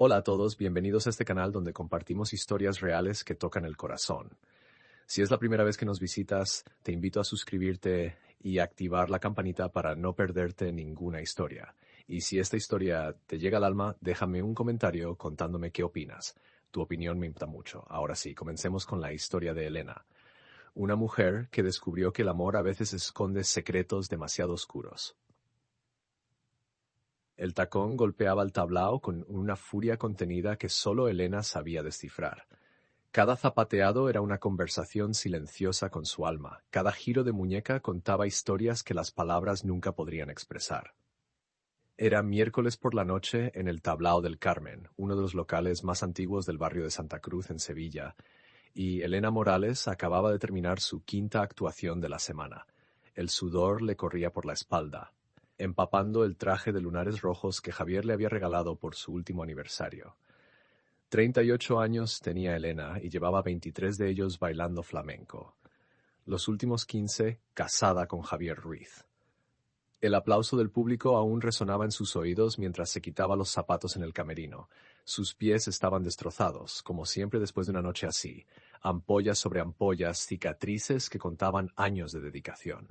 Hola a todos, bienvenidos a este canal donde compartimos historias reales que tocan el corazón. Si es la primera vez que nos visitas, te invito a suscribirte y activar la campanita para no perderte ninguna historia. Y si esta historia te llega al alma, déjame un comentario contándome qué opinas. Tu opinión me importa mucho. Ahora sí, comencemos con la historia de Elena, una mujer que descubrió que el amor a veces esconde secretos demasiado oscuros. El tacón golpeaba el tablao con una furia contenida que solo Elena sabía descifrar. Cada zapateado era una conversación silenciosa con su alma. Cada giro de muñeca contaba historias que las palabras nunca podrían expresar. Era miércoles por la noche en el Tablao del Carmen, uno de los locales más antiguos del barrio de Santa Cruz en Sevilla, y Elena Morales acababa de terminar su quinta actuación de la semana. El sudor le corría por la espalda, empapando el traje de lunares rojos que Javier le había regalado por su último aniversario. 38 años tenía Elena y llevaba 23 de ellos bailando flamenco. Los últimos 15 casada con Javier Ruiz. El aplauso del público aún resonaba en sus oídos mientras se quitaba los zapatos en el camerino. Sus pies estaban destrozados, como siempre después de una noche así, ampollas sobre ampollas, cicatrices que contaban años de dedicación.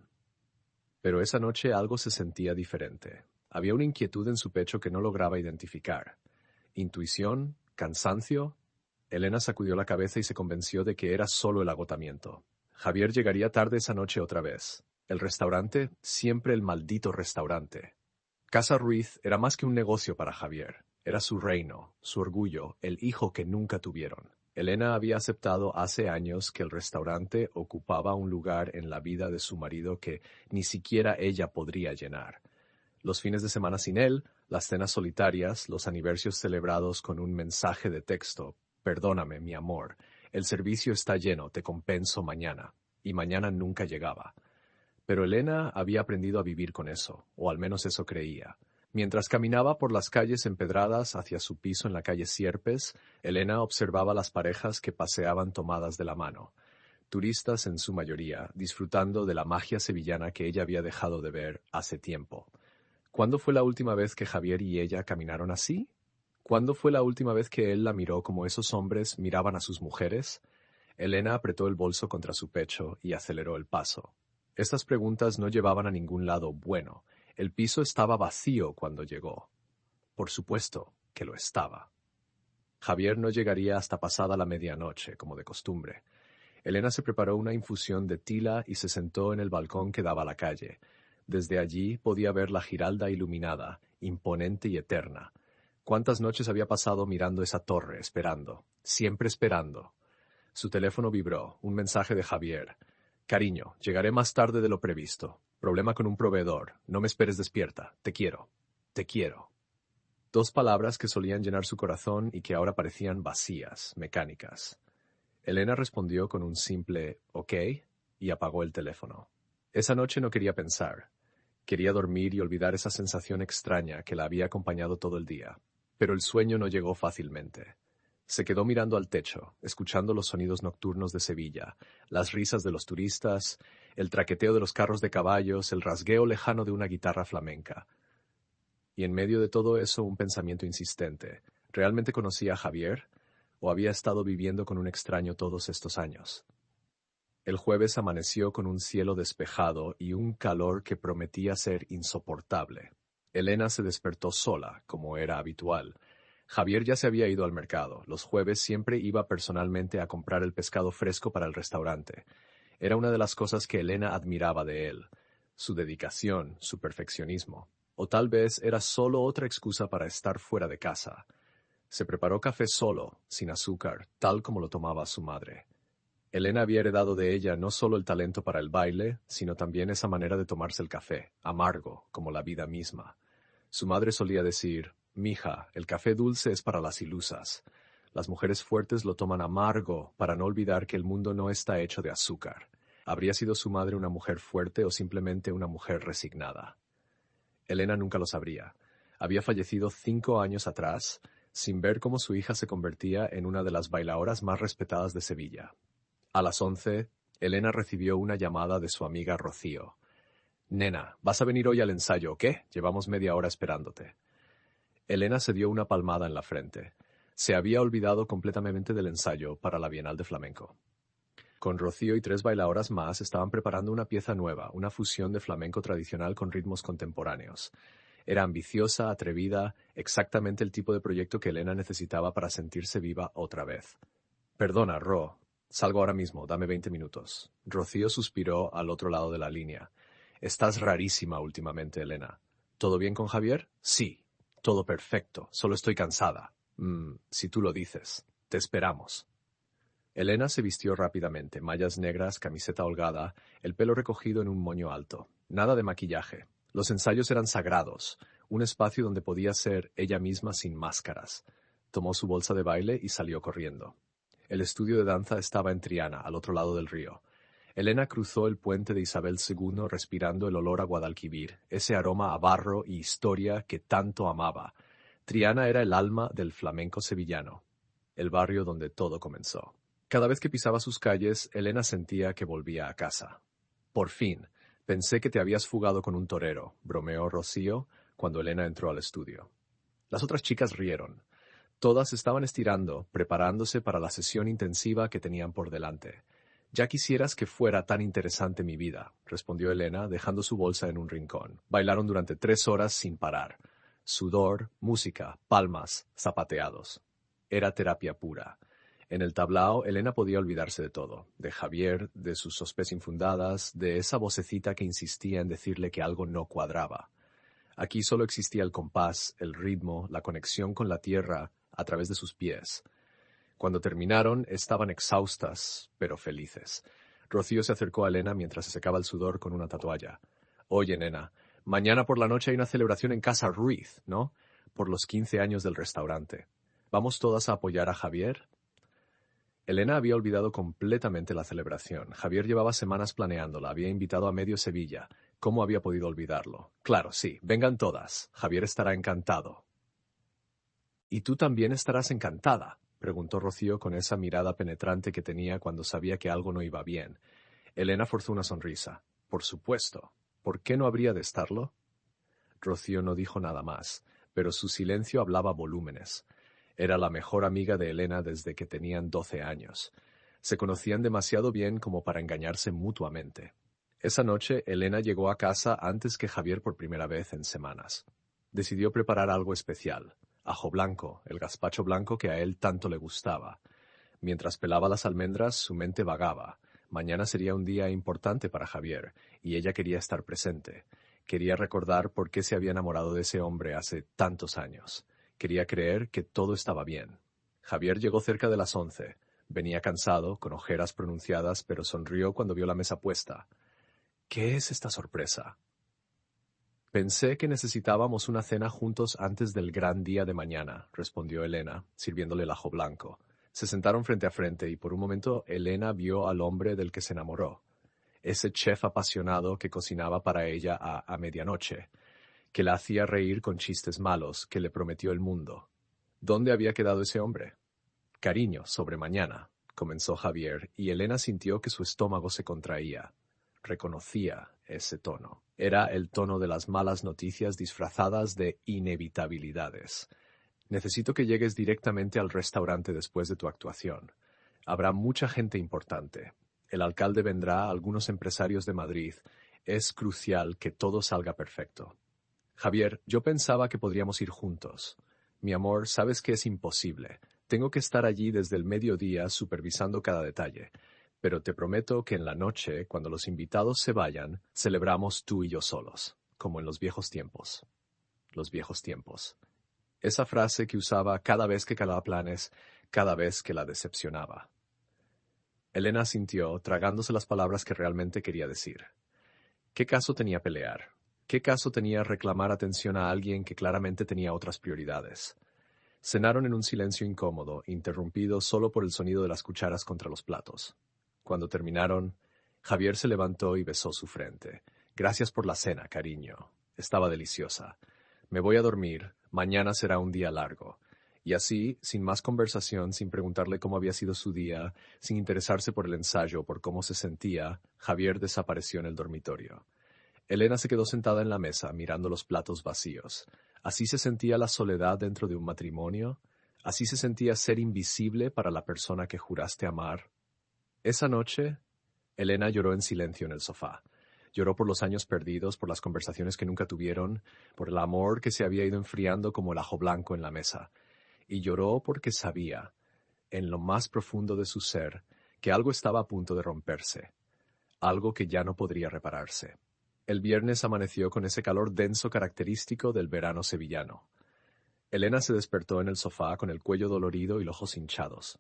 Pero esa noche algo se sentía diferente. Había una inquietud en su pecho que no lograba identificar. ¿Intuición? ¿Cansancio? Elena sacudió la cabeza y se convenció de que era solo el agotamiento. Javier llegaría tarde esa noche otra vez. El restaurante, siempre el maldito restaurante. Casa Ruiz era más que un negocio para Javier. Era su reino, su orgullo, el hijo que nunca tuvieron. Elena había aceptado hace años que el restaurante ocupaba un lugar en la vida de su marido que ni siquiera ella podría llenar. Los fines de semana sin él, las cenas solitarias, los aniversarios celebrados con un mensaje de texto: «Perdóname, mi amor, el servicio está lleno, te compenso mañana». Y mañana nunca llegaba. Pero Elena había aprendido a vivir con eso, o al menos eso creía. Mientras caminaba por las calles empedradas hacia su piso en la calle Sierpes, Elena observaba las parejas que paseaban tomadas de la mano. Turistas en su mayoría, disfrutando de la magia sevillana que ella había dejado de ver hace tiempo. ¿Cuándo fue la última vez que Javier y ella caminaron así? ¿Cuándo fue la última vez que él la miró como esos hombres miraban a sus mujeres? Elena apretó el bolso contra su pecho y aceleró el paso. Estas preguntas no llevaban a ningún lado bueno. El piso estaba vacío cuando llegó. Por supuesto que lo estaba. Javier no llegaría hasta pasada la medianoche, como de costumbre. Elena se preparó una infusión de tila y se sentó en el balcón que daba a la calle. Desde allí podía ver la Giralda iluminada, imponente y eterna. ¿Cuántas noches había pasado mirando esa torre, esperando, siempre esperando? Su teléfono vibró, un mensaje de Javier. «Cariño, llegaré más tarde de lo previsto. Problema con un proveedor. No me esperes despierta. Te quiero. Te quiero». Dos palabras que solían llenar su corazón y que ahora parecían vacías, mecánicas. Elena respondió con un simple «ok» y apagó el teléfono. Esa noche no quería pensar. Quería dormir y olvidar esa sensación extraña que la había acompañado todo el día. Pero el sueño no llegó fácilmente. Se quedó mirando al techo, escuchando los sonidos nocturnos de Sevilla, las risas de los turistas, el traqueteo de los carros de caballos, el rasgueo lejano de una guitarra flamenca. Y en medio de todo eso un pensamiento insistente. ¿Realmente conocía a Javier? ¿O había estado viviendo con un extraño todos estos años? El jueves amaneció con un cielo despejado y un calor que prometía ser insoportable. Elena se despertó sola, como era habitual. Javier ya se había ido al mercado. Los jueves siempre iba personalmente a comprar el pescado fresco para el restaurante. Era una de las cosas que Elena admiraba de él. Su dedicación, su perfeccionismo. O tal vez era solo otra excusa para estar fuera de casa. Se preparó café solo, sin azúcar, tal como lo tomaba su madre. Elena había heredado de ella no solo el talento para el baile, sino también esa manera de tomarse el café, amargo, como la vida misma. Su madre solía decir: «Mija, el café dulce es para las ilusas. Las mujeres fuertes lo toman amargo para no olvidar que el mundo no está hecho de azúcar». ¿Habría sido su madre una mujer fuerte o simplemente una mujer resignada? Elena nunca lo sabría. Había fallecido 5 años atrás, sin ver cómo su hija se convertía en una de las bailadoras más respetadas de Sevilla. A las 11, Elena recibió una llamada de su amiga Rocío. «Nena, ¿vas a venir hoy al ensayo o qué? Llevamos media hora esperándote». Elena se dio una palmada en la frente. Se había olvidado completamente del ensayo para la Bienal de Flamenco. Con Rocío y 3 bailadoras más estaban preparando una pieza nueva, una fusión de flamenco tradicional con ritmos contemporáneos. Era ambiciosa, atrevida, exactamente el tipo de proyecto que Elena necesitaba para sentirse viva otra vez. Perdona, Ro. Salgo ahora mismo, dame 20 minutos. Rocío suspiró al otro lado de la línea. Estás rarísima últimamente, Elena. ¿Todo bien con Javier? Sí. Todo perfecto. Solo estoy cansada. Si tú lo dices. Te esperamos. Elena se vistió rápidamente, mallas negras, camiseta holgada, el pelo recogido en un moño alto. Nada de maquillaje. Los ensayos eran sagrados, un espacio donde podía ser ella misma sin máscaras. Tomó su bolsa de baile y salió corriendo. El estudio de danza estaba en Triana, al otro lado del río. Elena cruzó el puente de Isabel II respirando el olor a Guadalquivir, ese aroma a barro y historia que tanto amaba. Triana era el alma del flamenco sevillano, el barrio donde todo comenzó. Cada vez que pisaba sus calles, Elena sentía que volvía a casa. Por fin, pensé que te habías fugado con un torero, bromeó Rocío cuando Elena entró al estudio. Las otras chicas rieron. Todas estaban estirando, preparándose para la sesión intensiva que tenían por delante. Ya quisieras que fuera tan interesante mi vida, respondió Elena, dejando su bolsa en un rincón. Bailaron durante 3 horas sin parar. Sudor, música, palmas, zapateados. Era terapia pura. En el tablao, Elena podía olvidarse de todo, de Javier, de sus sospechas infundadas, de esa vocecita que insistía en decirle que algo no cuadraba. Aquí solo existía el compás, el ritmo, la conexión con la tierra a través de sus pies. Cuando terminaron, estaban exhaustas, pero felices. Rocío se acercó a Elena mientras se secaba el sudor con una toalla. Oye, nena, mañana por la noche hay una celebración en casa Ruiz, ¿no? Por los 15 años del restaurante. ¿Vamos todas a apoyar a Javier? Elena había olvidado completamente la celebración. Javier llevaba semanas planeándola, había invitado a medio Sevilla. ¿Cómo había podido olvidarlo? Claro, sí, vengan todas. Javier estará encantado. ¿Y tú también estarás encantada?, preguntó Rocío con esa mirada penetrante que tenía cuando sabía que algo no iba bien. Elena forzó una sonrisa. Por supuesto. ¿Por qué no habría de estarlo? Rocío no dijo nada más, pero su silencio hablaba volúmenes. Era la mejor amiga de Elena desde que tenían 12 años. Se conocían demasiado bien como para engañarse mutuamente. Esa noche, Elena llegó a casa antes que Javier por primera vez en semanas. Decidió preparar algo especial. Ajo blanco, el gazpacho blanco que a él tanto le gustaba. Mientras pelaba las almendras, su mente vagaba. Mañana sería un día importante para Javier, y ella quería estar presente. Quería recordar por qué se había enamorado de ese hombre hace tantos años. Quería creer que todo estaba bien. Javier llegó cerca de las 11. Venía cansado, con ojeras pronunciadas, pero sonrió cuando vio la mesa puesta. ¿Qué es esta sorpresa? Pensé que necesitábamos una cena juntos antes del gran día de mañana, respondió Elena, sirviéndole el ajo blanco. Se sentaron frente a frente y por un momento Elena vio al hombre del que se enamoró. Ese chef apasionado que cocinaba para ella a medianoche, que la hacía reír con chistes malos, que le prometió el mundo. ¿Dónde había quedado ese hombre? Cariño, sobre mañana, comenzó Javier, y Elena sintió que su estómago se contraía. Reconocía ese tono. Era el tono de las malas noticias disfrazadas de inevitabilidades. Necesito que llegues directamente al restaurante después de tu actuación. Habrá mucha gente importante. El alcalde vendrá, algunos empresarios de Madrid. Es crucial que todo salga perfecto. Javier, yo pensaba que podríamos ir juntos. Mi amor, sabes que es imposible. Tengo que estar allí desde el mediodía supervisando cada detalle. Pero te prometo que en la noche, cuando los invitados se vayan, celebramos tú y yo solos, como en los viejos tiempos. Los viejos tiempos. Esa frase que usaba cada vez que calaba planes, cada vez que la decepcionaba. Elena sintió, tragándose las palabras que realmente quería decir. ¿Qué caso tenía pelear? ¿Qué caso tenía reclamar atención a alguien que claramente tenía otras prioridades? Cenaron en un silencio incómodo, interrumpido solo por el sonido de las cucharas contra los platos. Cuando terminaron, Javier se levantó y besó su frente. Gracias por la cena, cariño. Estaba deliciosa. Me voy a dormir. Mañana será un día largo. Y así, sin más conversación, sin preguntarle cómo había sido su día, sin interesarse por el ensayo o por cómo se sentía, Javier desapareció en el dormitorio. Elena se quedó sentada en la mesa, mirando los platos vacíos. Así se sentía la soledad dentro de un matrimonio. Así se sentía ser invisible para la persona que juraste amar. Esa noche, Elena lloró en silencio en el sofá. Lloró por los años perdidos, por las conversaciones que nunca tuvieron, por el amor que se había ido enfriando como el ajo blanco en la mesa. Y lloró porque sabía, en lo más profundo de su ser, que algo estaba a punto de romperse, algo que ya no podría repararse. El viernes amaneció con ese calor denso característico del verano sevillano. Elena se despertó en el sofá con el cuello dolorido y los ojos hinchados.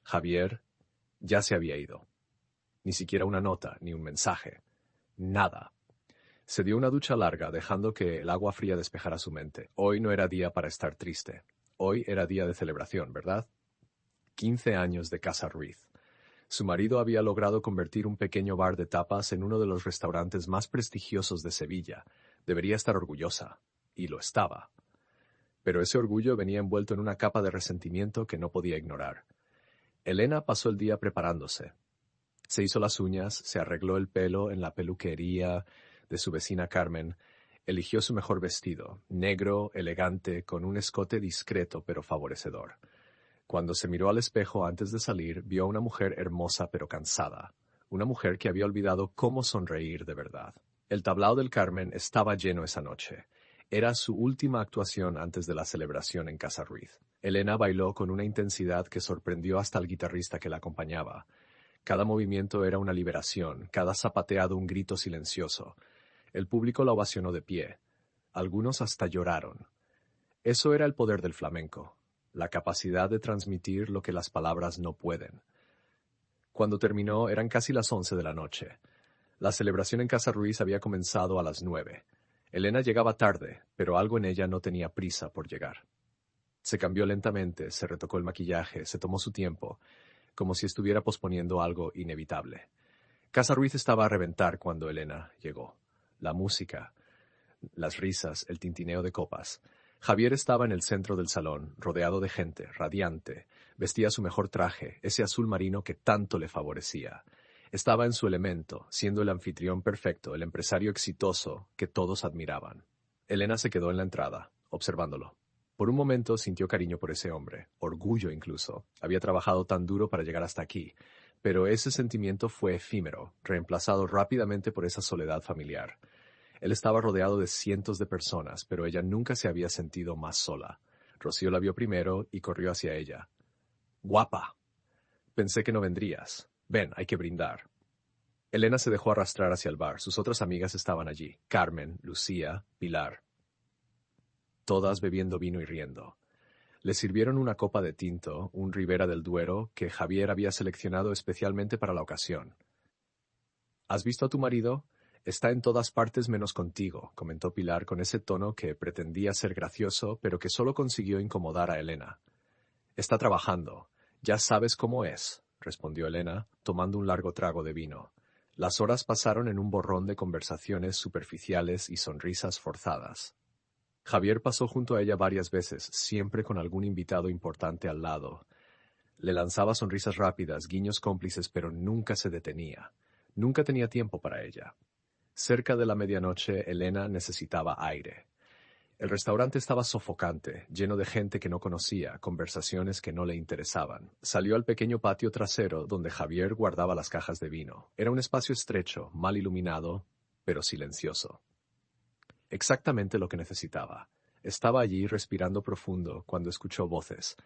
Javier ya se había ido. Ni siquiera una nota, ni un mensaje. Nada. Se dio una ducha larga, dejando que el agua fría despejara su mente. Hoy no era día para estar triste. Hoy era día de celebración, ¿verdad? 15 años de Casa Ruiz. Su marido había logrado convertir un pequeño bar de tapas en uno de los restaurantes más prestigiosos de Sevilla. Debería estar orgullosa. Y lo estaba. Pero ese orgullo venía envuelto en una capa de resentimiento que no podía ignorar. Elena pasó el día preparándose. Se hizo las uñas, se arregló el pelo en la peluquería de su vecina Carmen, eligió su mejor vestido, negro, elegante, con un escote discreto pero favorecedor. Cuando se miró al espejo antes de salir, vio a una mujer hermosa pero cansada, una mujer que había olvidado cómo sonreír de verdad. El tablao del Carmen estaba lleno esa noche. Era su última actuación antes de la celebración en Casa Ruiz. Elena bailó con una intensidad que sorprendió hasta al guitarrista que la acompañaba. Cada movimiento era una liberación, cada zapateado un grito silencioso. El público la ovacionó de pie. Algunos hasta lloraron. Eso era el poder del flamenco, la capacidad de transmitir lo que las palabras no pueden. Cuando terminó eran casi las 11 de la noche. La celebración en Casa Ruiz había comenzado a las 9. Elena llegaba tarde, pero algo en ella no tenía prisa por llegar. Se cambió lentamente, se retocó el maquillaje, se tomó su tiempo, como si estuviera posponiendo algo inevitable. Casa Ruiz estaba a reventar cuando Elena llegó. La música, las risas, el tintineo de copas. Javier estaba en el centro del salón, rodeado de gente, radiante. Vestía su mejor traje, ese azul marino que tanto le favorecía. Estaba en su elemento, siendo el anfitrión perfecto, el empresario exitoso que todos admiraban. Elena se quedó en la entrada, observándolo. Por un momento sintió cariño por ese hombre, orgullo incluso. Había trabajado tan duro para llegar hasta aquí, pero ese sentimiento fue efímero, reemplazado rápidamente por esa soledad familiar. Él estaba rodeado de cientos de personas, pero ella nunca se había sentido más sola. Rocío la vio primero y corrió hacia ella. «¡Guapa! Pensé que no vendrías. Ven, hay que brindar». Elena se dejó arrastrar hacia el bar. Sus otras amigas estaban allí. Carmen, Lucía, Pilar. Todas bebiendo vino y riendo. Le sirvieron una copa de tinto, un Ribera del Duero, que Javier había seleccionado especialmente para la ocasión. «¿Has visto a tu marido? Está en todas partes menos contigo», comentó Pilar con ese tono que pretendía ser gracioso, pero que solo consiguió incomodar a Elena. «Está trabajando. Ya sabes cómo es», respondió Elena, tomando un largo trago de vino. Las horas pasaron en un borrón de conversaciones superficiales y sonrisas forzadas. Javier pasó junto a ella varias veces, siempre con algún invitado importante al lado. Le lanzaba sonrisas rápidas, guiños cómplices, pero nunca se detenía. Nunca tenía tiempo para ella. Cerca de la medianoche, Elena necesitaba aire. El restaurante estaba sofocante, lleno de gente que no conocía, conversaciones que no le interesaban. Salió al pequeño patio trasero donde Javier guardaba las cajas de vino. Era un espacio estrecho, mal iluminado, pero silencioso. Exactamente lo que necesitaba. Estaba allí respirando profundo cuando escuchó voces.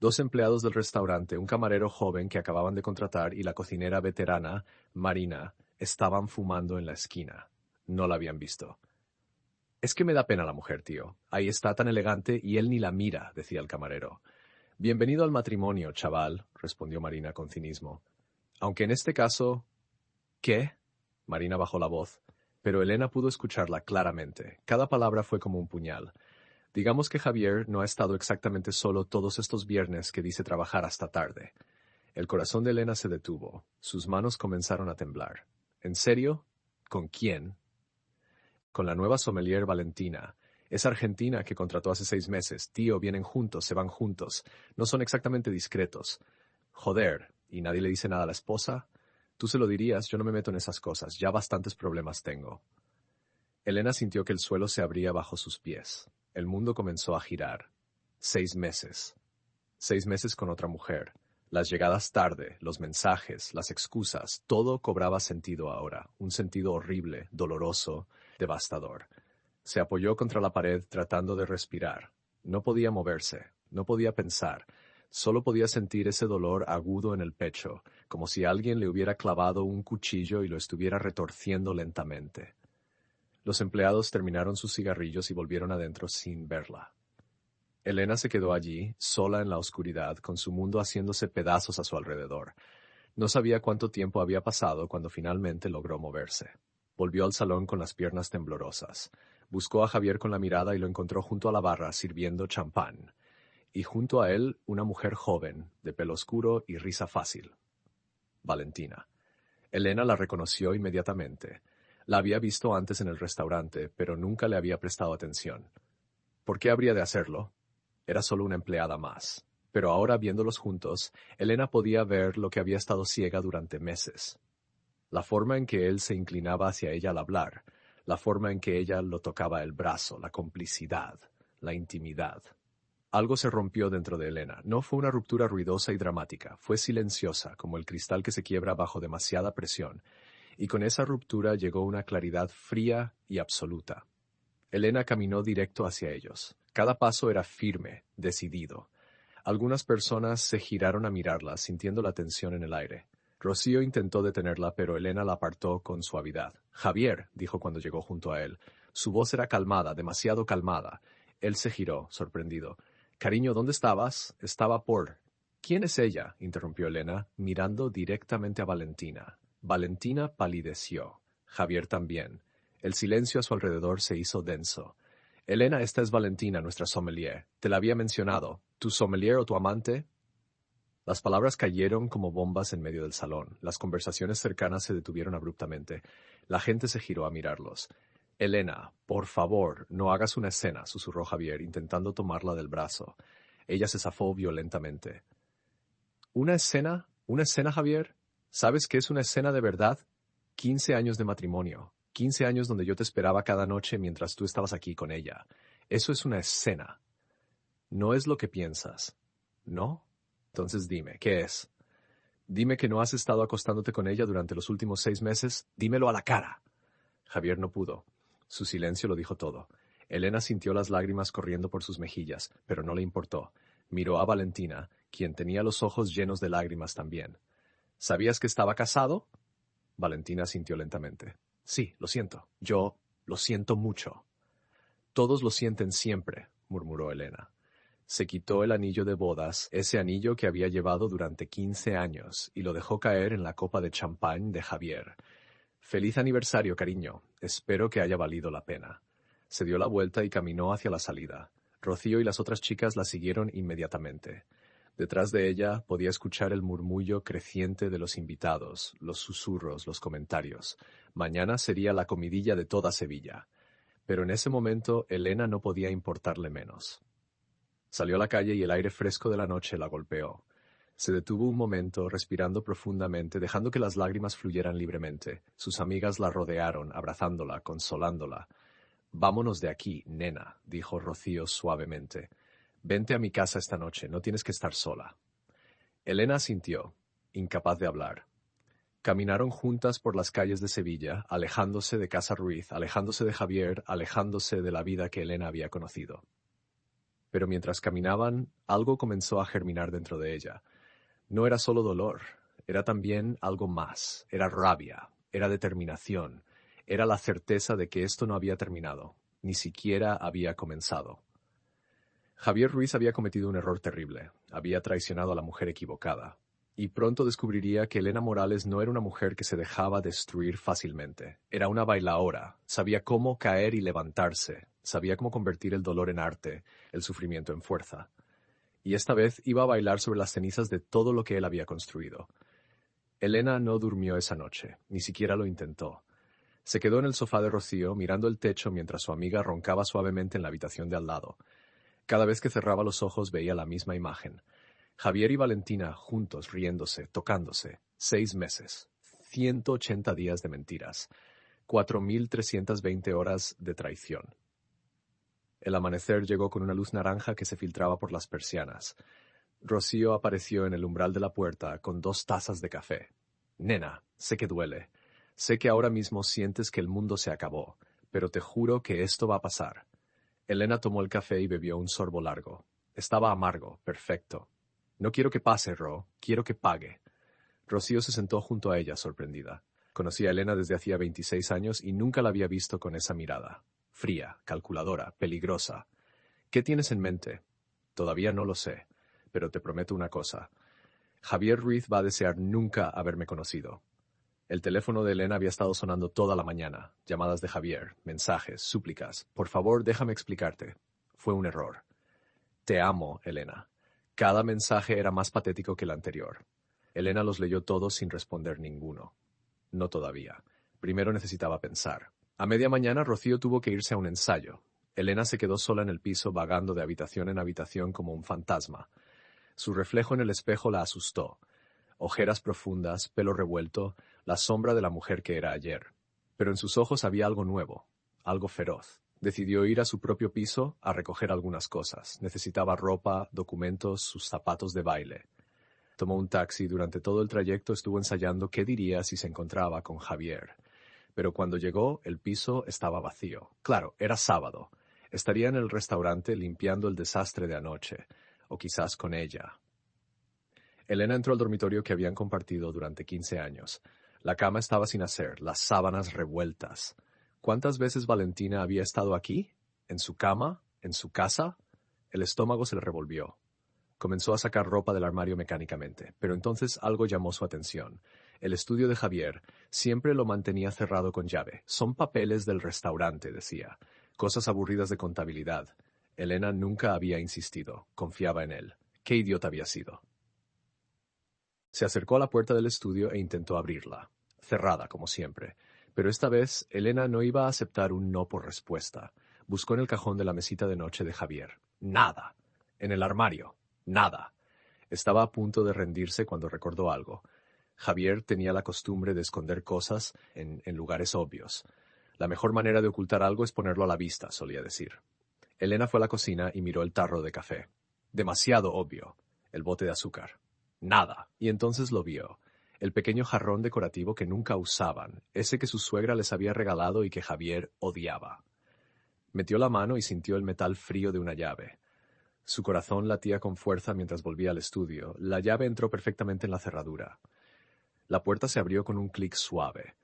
2 empleados del restaurante, un camarero joven que acababan de contratar y la cocinera veterana, Marina, estaban fumando en la esquina. No la habían visto. «Es que me da pena la mujer, tío. Ahí está tan elegante y él ni la mira», decía el camarero. «Bienvenido al matrimonio, chaval», respondió Marina con cinismo. «Aunque en este caso...» «¿Qué?», Marina bajó la voz, pero Elena pudo escucharla claramente. Cada palabra fue como un puñal. Digamos que Javier no ha estado exactamente solo todos estos viernes que dice trabajar hasta tarde. El corazón de Elena se detuvo. Sus manos comenzaron a temblar. ¿En serio? ¿Con quién? Con la nueva sommelier Valentina. Es argentina que contrató hace 6 meses. Tío, vienen juntos, se van juntos. No son exactamente discretos. Joder, ¿y nadie le dice nada a la esposa? Tú se lo dirías, yo no me meto en esas cosas. Ya bastantes problemas tengo. Elena sintió que el suelo se abría bajo sus pies. El mundo comenzó a girar. 6 meses. 6 meses con otra mujer. Las llegadas tarde, los mensajes, las excusas, todo cobraba sentido ahora, un sentido horrible, doloroso, devastador. Se apoyó contra la pared tratando de respirar. No podía moverse, no podía pensar, solo podía sentir ese dolor agudo en el pecho, como si alguien le hubiera clavado un cuchillo y lo estuviera retorciendo lentamente. Los empleados terminaron sus cigarrillos y volvieron adentro sin verla. Elena se quedó allí, sola en la oscuridad, con su mundo haciéndose pedazos a su alrededor. No sabía cuánto tiempo había pasado cuando finalmente logró moverse. Volvió al salón con las piernas temblorosas. Buscó a Javier con la mirada y lo encontró junto a la barra sirviendo champán. Y junto a él una mujer joven, de pelo oscuro y risa fácil. Valentina. Elena la reconoció inmediatamente. La había visto antes en el restaurante, pero nunca le había prestado atención. ¿Por qué habría de hacerlo? Era solo una empleada más. Pero ahora, viéndolos juntos, Elena podía ver lo que había estado ciega durante meses. La forma en que él se inclinaba hacia ella al hablar, la forma en que ella lo tocaba el brazo, la complicidad, la intimidad. Algo se rompió dentro de Elena. No fue una ruptura ruidosa y dramática, fue silenciosa, como el cristal que se quiebra bajo demasiada presión, y con esa ruptura llegó una claridad fría y absoluta. Elena caminó directo hacia ellos. Cada paso era firme, decidido. Algunas personas se giraron a mirarla, sintiendo la tensión en el aire. Rocío intentó detenerla, pero Elena la apartó con suavidad. «Javier», dijo cuando llegó junto a él. Su voz era calmada, demasiado calmada. Él se giró, sorprendido. «Cariño, ¿dónde estabas?» «Estaba por...» «¿Quién es ella?», interrumpió Elena, mirando directamente a Valentina. Valentina palideció. Javier también. El silencio a su alrededor se hizo denso. «Elena, esta es Valentina, nuestra sommelier. Te la había mencionado. ¿Tu sommelier o tu amante?» Las palabras cayeron como bombas en medio del salón. Las conversaciones cercanas se detuvieron abruptamente. La gente se giró a mirarlos. «Elena, por favor, no hagas una escena», susurró Javier, intentando tomarla del brazo. Ella se zafó violentamente. «¿Una escena? ¿Una escena, Javier? ¿Sabes qué es una escena de verdad? 15 años de matrimonio. 15 años donde yo te esperaba cada noche mientras tú estabas aquí con ella. Eso es una escena. No es lo que piensas. ¿No? Entonces dime, ¿qué es? Dime que no has estado acostándote con ella durante los últimos 6 meses. Dímelo a la cara». Javier no pudo. Su silencio lo dijo todo. Elena sintió las lágrimas corriendo por sus mejillas, pero no le importó. Miró a Valentina, quien tenía los ojos llenos de lágrimas también. «¿Sabías que estaba casado?» Valentina asintió lentamente. «Sí, lo siento. Yo lo siento mucho». «Todos lo sienten siempre», murmuró Elena. Se quitó el anillo de bodas, ese anillo que había llevado durante 15 años, y lo dejó caer en la copa de champán de Javier. «Feliz aniversario, cariño. Espero que haya valido la pena». Se dio la vuelta y caminó hacia la salida. Rocío y las otras chicas la siguieron inmediatamente. Detrás de ella podía escuchar el murmullo creciente de los invitados, los susurros, los comentarios. Mañana sería la comidilla de toda Sevilla. Pero en ese momento Elena no podía importarle menos. Salió a la calle y el aire fresco de la noche la golpeó. Se detuvo un momento, respirando profundamente, dejando que las lágrimas fluyeran libremente. Sus amigas la rodearon, abrazándola, consolándola. «Vámonos de aquí, nena», dijo Rocío suavemente. «Vente a mi casa esta noche, no tienes que estar sola». Elena asintió, incapaz de hablar. Caminaron juntas por las calles de Sevilla, alejándose de Casa Ruiz, alejándose de Javier, alejándose de la vida que Elena había conocido. Pero mientras caminaban, algo comenzó a germinar dentro de ella. No era solo dolor, era también algo más, era rabia, era determinación, era la certeza de que esto no había terminado, ni siquiera había comenzado. Javier Ruiz había cometido un error terrible, había traicionado a la mujer equivocada, y pronto descubriría que Elena Morales no era una mujer que se dejaba destruir fácilmente, era una bailaora, sabía cómo caer y levantarse, sabía cómo convertir el dolor en arte, el sufrimiento en fuerza. Y esta vez iba a bailar sobre las cenizas de todo lo que él había construido. Elena no durmió esa noche, ni siquiera lo intentó. Se quedó en el sofá de Rocío, mirando el techo mientras su amiga roncaba suavemente en la habitación de al lado. Cada vez que cerraba los ojos veía la misma imagen. Javier y Valentina juntos, riéndose, tocándose. 6 meses. 180 días de mentiras. 4.320 horas de traición. El amanecer llegó con una luz naranja que se filtraba por las persianas. Rocío apareció en el umbral de la puerta con 2 tazas de café. Nena, sé que duele. Sé que ahora mismo sientes que el mundo se acabó, pero te juro que esto va a pasar. Elena tomó el café y bebió un sorbo largo. Estaba amargo, perfecto. No quiero que pase, Ro, quiero que pague. Rocío se sentó junto a ella, sorprendida. Conocía a Elena desde hacía 26 años y nunca la había visto con esa mirada. Fría, calculadora, peligrosa. ¿Qué tienes en mente? Todavía no lo sé, pero te prometo una cosa. Javier Ruiz va a desear nunca haberme conocido. El teléfono de Elena había estado sonando toda la mañana. Llamadas de Javier, mensajes, súplicas. Por favor, déjame explicarte. Fue un error. Te amo, Elena. Cada mensaje era más patético que el anterior. Elena los leyó todos sin responder ninguno. No todavía. Primero necesitaba pensar. A media mañana Rocío tuvo que irse a un ensayo. Elena se quedó sola en el piso vagando de habitación en habitación como un fantasma. Su reflejo en el espejo la asustó. Ojeras profundas, pelo revuelto, la sombra de la mujer que era ayer. Pero en sus ojos había algo nuevo, algo feroz. Decidió ir a su propio piso a recoger algunas cosas. Necesitaba ropa, documentos, sus zapatos de baile. Tomó un taxi y durante todo el trayecto estuvo ensayando qué diría si se encontraba con Javier. Pero cuando llegó, el piso estaba vacío. Claro, era sábado. Estaría en el restaurante limpiando el desastre de anoche, o quizás con ella. Elena entró al dormitorio que habían compartido durante 15 años. La cama estaba sin hacer, las sábanas revueltas. ¿Cuántas veces Valentina había estado aquí? ¿En su cama? ¿En su casa? El estómago se le revolvió. Comenzó a sacar ropa del armario mecánicamente, pero entonces algo llamó su atención. El estudio de Javier siempre lo mantenía cerrado con llave. Son papeles del restaurante, decía. Cosas aburridas de contabilidad. Elena nunca había insistido. Confiaba en él. ¿Qué idiota había sido? Se acercó a la puerta del estudio e intentó abrirla. Cerrada, como siempre. Pero esta vez, Elena no iba a aceptar un no por respuesta. Buscó en el cajón de la mesita de noche de Javier. Nada. En el armario. Nada. Estaba a punto de rendirse cuando recordó algo. Javier tenía la costumbre de esconder cosas en lugares obvios. La mejor manera de ocultar algo es ponerlo a la vista, solía decir. Elena fue a la cocina y miró el tarro de café. Demasiado obvio. El bote de azúcar. Nada. Y entonces lo vio. El pequeño jarrón decorativo que nunca usaban, ese que su suegra les había regalado y que Javier odiaba. Metió la mano y sintió el metal frío de una llave. Su corazón latía con fuerza mientras volvía al estudio. La llave entró perfectamente en la cerradura. La puerta se abrió con un clic suave.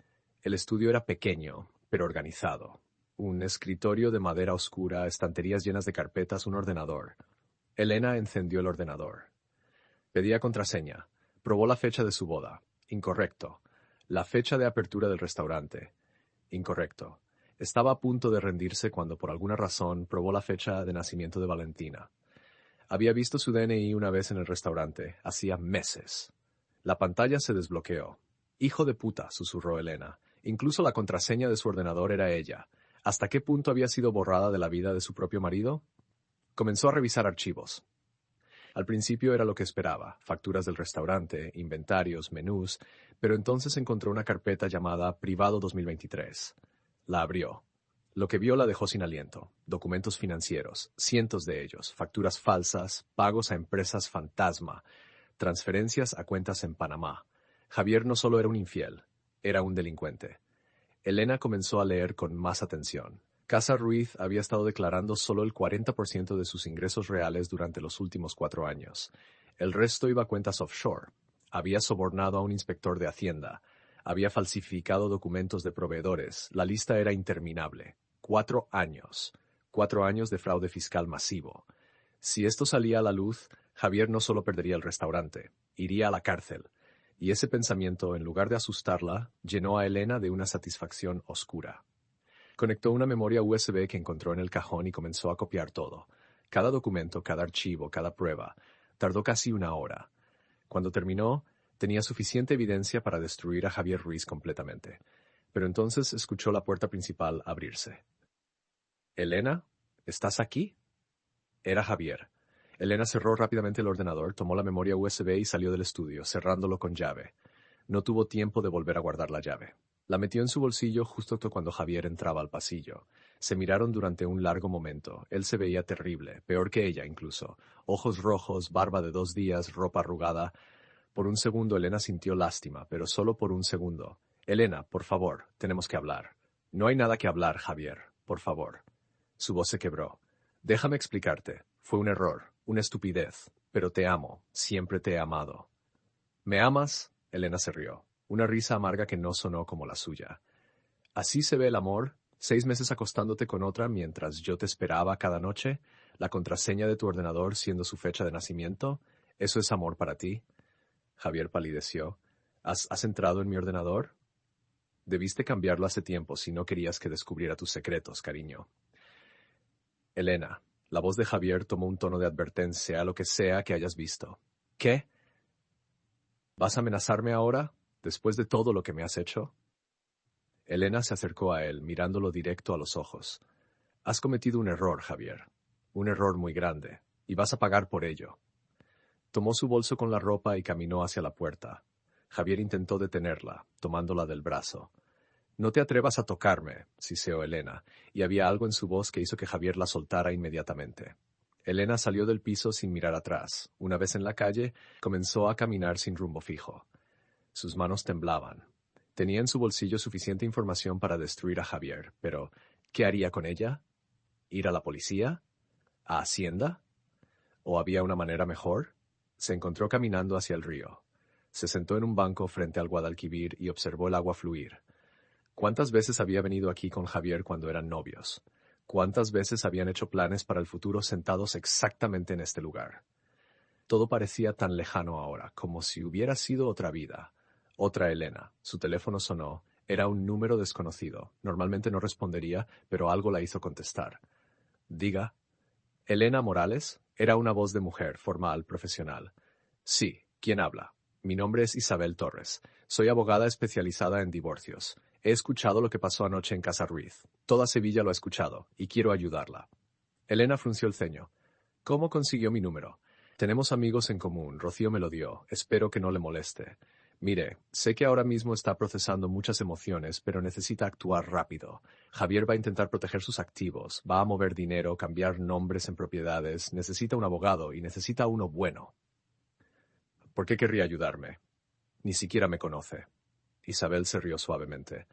El estudio era pequeño, pero organizado. Un escritorio de madera oscura, estanterías llenas de carpetas, un ordenador. Elena encendió el ordenador. Pedía contraseña. Probó la fecha de su boda. Incorrecto. La fecha de apertura del restaurante. Incorrecto. Estaba a punto de rendirse cuando por alguna razón probó la fecha de nacimiento de Valentina. Había visto su DNI una vez en el restaurante, hacía meses. La pantalla se desbloqueó. «Hijo de puta», susurró Elena. Incluso la contraseña de su ordenador era ella. ¿Hasta qué punto había sido borrada de la vida de su propio marido? Comenzó a revisar archivos. Al principio era lo que esperaba, facturas del restaurante, inventarios, menús, pero entonces encontró una carpeta llamada Privado 2023. La abrió. Lo que vio la dejó sin aliento. Documentos financieros, cientos de ellos, facturas falsas, pagos a empresas fantasma, transferencias a cuentas en Panamá. Javier no solo era un infiel, era un delincuente. Elena comenzó a leer con más atención. Casa Ruiz había estado declarando solo el 40% de sus ingresos reales durante los últimos 4 años. El resto iba a cuentas offshore. Había sobornado a un inspector de Hacienda. Había falsificado documentos de proveedores. La lista era interminable. 4 años. 4 años de fraude fiscal masivo. Si esto salía a la luz, Javier no solo perdería el restaurante, iría a la cárcel. Y ese pensamiento, en lugar de asustarla, llenó a Elena de una satisfacción oscura. Conectó una memoria USB que encontró en el cajón y comenzó a copiar todo. Cada documento, cada archivo, cada prueba. Tardó casi 1 hora. Cuando terminó, tenía suficiente evidencia para destruir a Javier Ruiz completamente. Pero entonces escuchó la puerta principal abrirse. «Elena, ¿estás aquí?» Era Javier. Elena cerró rápidamente el ordenador, tomó la memoria USB y salió del estudio, cerrándolo con llave. No tuvo tiempo de volver a guardar la llave. La metió en su bolsillo justo cuando Javier entraba al pasillo. Se miraron durante un largo momento. Él se veía terrible, peor que ella incluso. Ojos rojos, barba de 2 días, ropa arrugada. Por un segundo Elena sintió lástima, pero solo por un segundo. Elena, por favor, tenemos que hablar. No hay nada que hablar, Javier. Por favor. Su voz se quebró. Déjame explicarte. Fue un error, una estupidez. Pero te amo. Siempre te he amado. ¿Me amas? Elena se rió. Una risa amarga que no sonó como la suya. ¿Así se ve el amor? 6 meses acostándote con otra mientras yo te esperaba cada noche, la contraseña de tu ordenador siendo su fecha de nacimiento. ¿Eso es amor para ti? Javier palideció. ¿Has entrado en mi ordenador? Debiste cambiarlo hace tiempo si no querías que descubriera tus secretos, cariño. Elena, la voz de Javier tomó un tono de advertencia a lo que sea que hayas visto. ¿Qué? ¿Vas a amenazarme ahora, después de todo lo que me has hecho? Elena se acercó a él, mirándolo directo a los ojos. Has cometido un error, Javier. Un error muy grande, y vas a pagar por ello. Tomó su bolso con la ropa y caminó hacia la puerta. Javier intentó detenerla, tomándola del brazo. No te atrevas a tocarme, siseó Elena, y había algo en su voz que hizo que Javier la soltara inmediatamente. Elena salió del piso sin mirar atrás. Una vez en la calle, comenzó a caminar sin rumbo fijo. Sus manos temblaban. Tenía en su bolsillo suficiente información para destruir a Javier, pero ¿qué haría con ella? ¿Ir a la policía? ¿A Hacienda? ¿O había una manera mejor? Se encontró caminando hacia el río. Se sentó en un banco frente al Guadalquivir y observó el agua fluir. ¿Cuántas veces había venido aquí con Javier cuando eran novios? ¿Cuántas veces habían hecho planes para el futuro sentados exactamente en este lugar? Todo parecía tan lejano ahora, como si hubiera sido otra vida. Otra Elena. Su teléfono sonó. Era un número desconocido. Normalmente no respondería, pero algo la hizo contestar. Diga. ¿Elena Morales? Era una voz de mujer, formal, profesional. Sí, ¿quién habla? Mi nombre es Isabel Torres. Soy abogada especializada en divorcios. He escuchado lo que pasó anoche en Casa Ruiz. Toda Sevilla lo ha escuchado, y quiero ayudarla. Elena frunció el ceño. ¿Cómo consiguió mi número? Tenemos amigos en común. Rocío me lo dio. Espero que no le moleste. Mire, sé que ahora mismo está procesando muchas emociones, pero necesita actuar rápido. Javier va a intentar proteger sus activos, va a mover dinero, cambiar nombres en propiedades, necesita un abogado y necesita uno bueno. ¿Por qué querría ayudarme? Ni siquiera me conoce. Isabel se rió suavemente.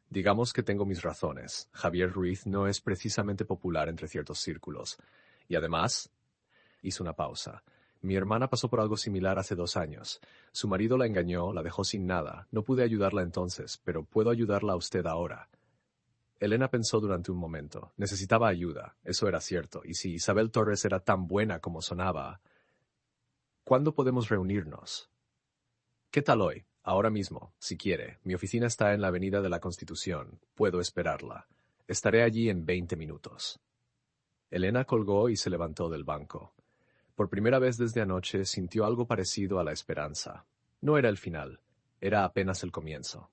Digamos que tengo mis razones. Javier Ruiz no es precisamente popular entre ciertos círculos. Y además, hizo una pausa. Mi hermana pasó por algo similar hace 2 años. Su marido la engañó, la dejó sin nada. No pude ayudarla entonces, pero puedo ayudarla a usted ahora. Elena pensó durante un momento. Necesitaba ayuda, eso era cierto, y si Isabel Torres era tan buena como sonaba... ¿Cuándo podemos reunirnos? ¿Qué tal hoy? Ahora mismo, si quiere. Mi oficina está en la Avenida de la Constitución. Puedo esperarla. Estaré allí en 20 minutos. Elena colgó y se levantó del banco. Por primera vez desde anoche sintió algo parecido a la esperanza. No era el final, era apenas el comienzo.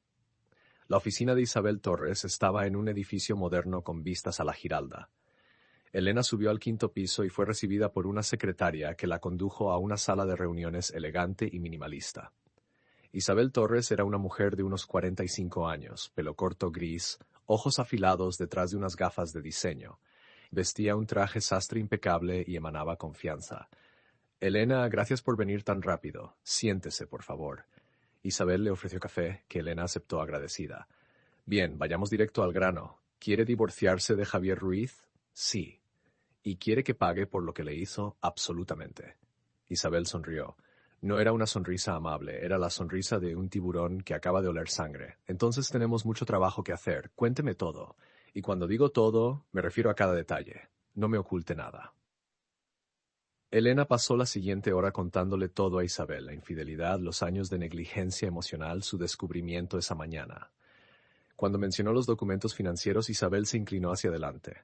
La oficina de Isabel Torres estaba en un edificio moderno con vistas a la Giralda. Elena subió al 5º piso y fue recibida por una secretaria que la condujo a una sala de reuniones elegante y minimalista. Isabel Torres era una mujer de unos 45 años, pelo corto gris, ojos afilados detrás de unas gafas de diseño. Vestía un traje sastre impecable y emanaba confianza. Elena, gracias por venir tan rápido. Siéntese, por favor. Isabel le ofreció café, que Elena aceptó agradecida. Bien, vayamos directo al grano. ¿Quiere divorciarse de Javier Ruiz? Sí. ¿Y quiere que pague por lo que le hizo? Absolutamente. Isabel sonrió. No era una sonrisa amable, era la sonrisa de un tiburón que acaba de oler sangre. Entonces tenemos mucho trabajo que hacer. Cuénteme todo. Y cuando digo todo, me refiero a cada detalle. No me oculte nada. Elena pasó la siguiente hora contándole todo a Isabel, la infidelidad, los años de negligencia emocional, su descubrimiento esa mañana. Cuando mencionó los documentos financieros, Isabel se inclinó hacia adelante.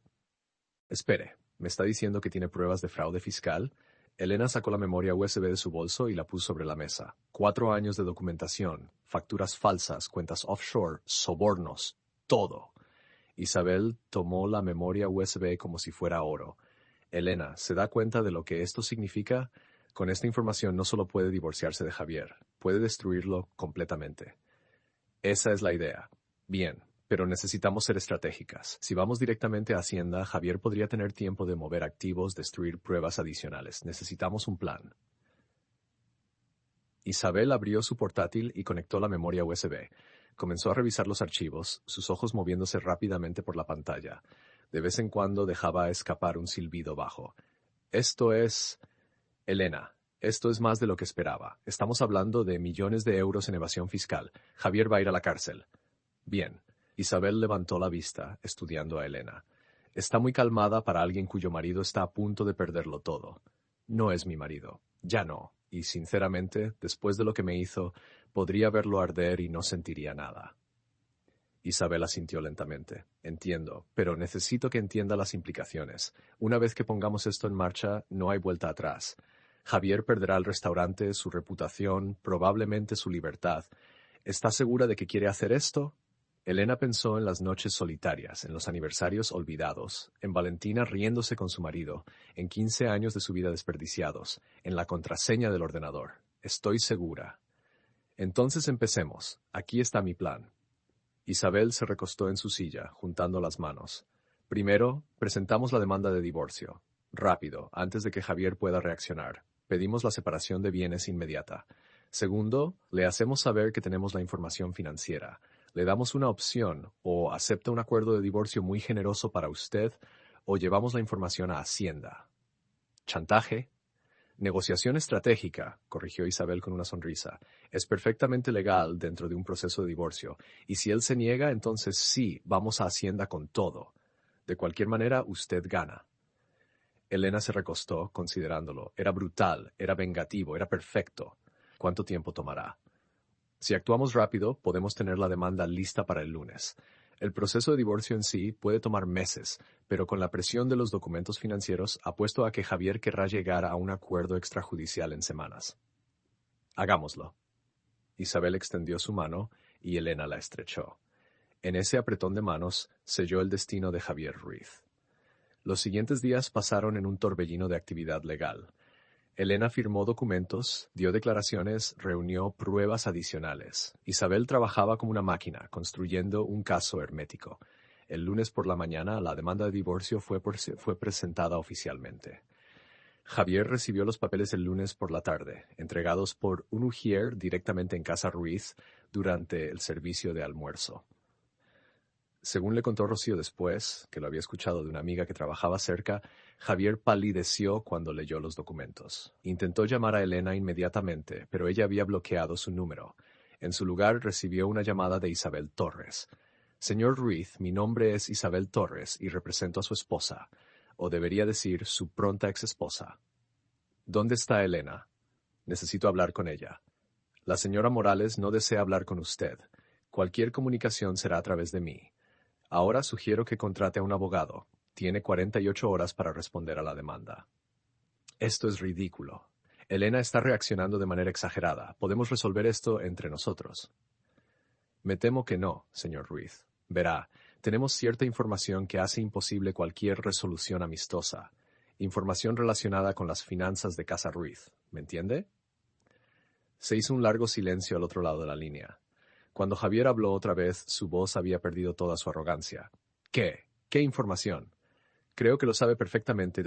Espere, ¿me está diciendo que tiene pruebas de fraude fiscal? Elena sacó la memoria USB de su bolso y la puso sobre la mesa. 4 años de documentación, facturas falsas, cuentas offshore, sobornos, todo. Isabel tomó la memoria USB como si fuera oro. Elena, ¿se da cuenta de lo que esto significa? Con esta información no solo puede divorciarse de Javier, puede destruirlo completamente. Esa es la idea. Bien, pero necesitamos ser estratégicas. Si vamos directamente a Hacienda, Javier podría tener tiempo de mover activos, destruir pruebas adicionales. Necesitamos un plan. Isabel abrió su portátil y conectó la memoria USB. Comenzó a revisar los archivos, sus ojos moviéndose rápidamente por la pantalla. De vez en cuando dejaba escapar un silbido bajo. Esto es... Elena, esto es más de lo que esperaba. Estamos hablando de millones de euros en evasión fiscal. Javier va a ir a la cárcel. Bien. Isabel levantó la vista, estudiando a Elena. Está muy calmada para alguien cuyo marido está a punto de perderlo todo. No es mi marido. Ya no. Y sinceramente, después de lo que me hizo, podría verlo arder y no sentiría nada. Isabel asintió lentamente. Entiendo, pero necesito que entienda las implicaciones. Una vez que pongamos esto en marcha, no hay vuelta atrás. Javier perderá el restaurante, su reputación, probablemente su libertad. ¿Está segura de que quiere hacer esto? Elena pensó en las noches solitarias, en los aniversarios olvidados, en Valentina riéndose con su marido, en 15 años de su vida desperdiciados, en la contraseña del ordenador. Estoy segura. Entonces empecemos. Aquí está mi plan. Isabel se recostó en su silla, juntando las manos. Primero, presentamos la demanda de divorcio. Rápido, antes de que Javier pueda reaccionar. Pedimos la separación de bienes inmediata. Segundo, le hacemos saber que tenemos la información financiera. Le damos una opción, o acepta un acuerdo de divorcio muy generoso para usted, o llevamos la información a Hacienda. ¿Chantaje? Negociación estratégica, corrigió Isabel con una sonrisa. Es perfectamente legal dentro de un proceso de divorcio, y si él se niega, entonces sí, vamos a Hacienda con todo. De cualquier manera, usted gana. Elena se recostó, considerándolo. Era brutal, era vengativo, era perfecto. ¿Cuánto tiempo tomará? Si actuamos rápido, podemos tener la demanda lista para el lunes. El proceso de divorcio en sí puede tomar meses, pero con la presión de los documentos financieros, apuesto a que Javier querrá llegar a un acuerdo extrajudicial en semanas. Hagámoslo. Isabel extendió su mano y Elena la estrechó. En ese apretón de manos selló el destino de Javier Ruiz. Los siguientes días pasaron en un torbellino de actividad legal. Elena firmó documentos, dio declaraciones, reunió pruebas adicionales. Isabel trabajaba como una máquina, construyendo un caso hermético. El lunes por la mañana, la demanda de divorcio fue presentada oficialmente. Javier recibió los papeles el lunes por la tarde, entregados por un ujier directamente en casa Ruiz durante el servicio de almuerzo. Según le contó Rocío después, que lo había escuchado de una amiga que trabajaba cerca, Javier palideció cuando leyó los documentos. Intentó llamar a Elena inmediatamente, pero ella había bloqueado su número. En su lugar recibió una llamada de Isabel Torres. Señor Ruiz, mi nombre es Isabel Torres y represento a su esposa, o debería decir su pronta exesposa. ¿Dónde está Elena? Necesito hablar con ella. La señora Morales no desea hablar con usted. Cualquier comunicación será a través de mí. Ahora sugiero que contrate a un abogado. Tiene 48 horas para responder a la demanda. Esto es ridículo. Elena está reaccionando de manera exagerada. Podemos resolver esto entre nosotros. Me temo que no, señor Ruiz. Verá, tenemos cierta información que hace imposible cualquier resolución amistosa. Información relacionada con las finanzas de Casa Ruiz. ¿Me entiende? Se hizo un largo silencio al otro lado de la línea. Cuando Javier habló otra vez, su voz había perdido toda su arrogancia. ¿Qué? ¿Qué información? Creo que lo sabe perfectamente.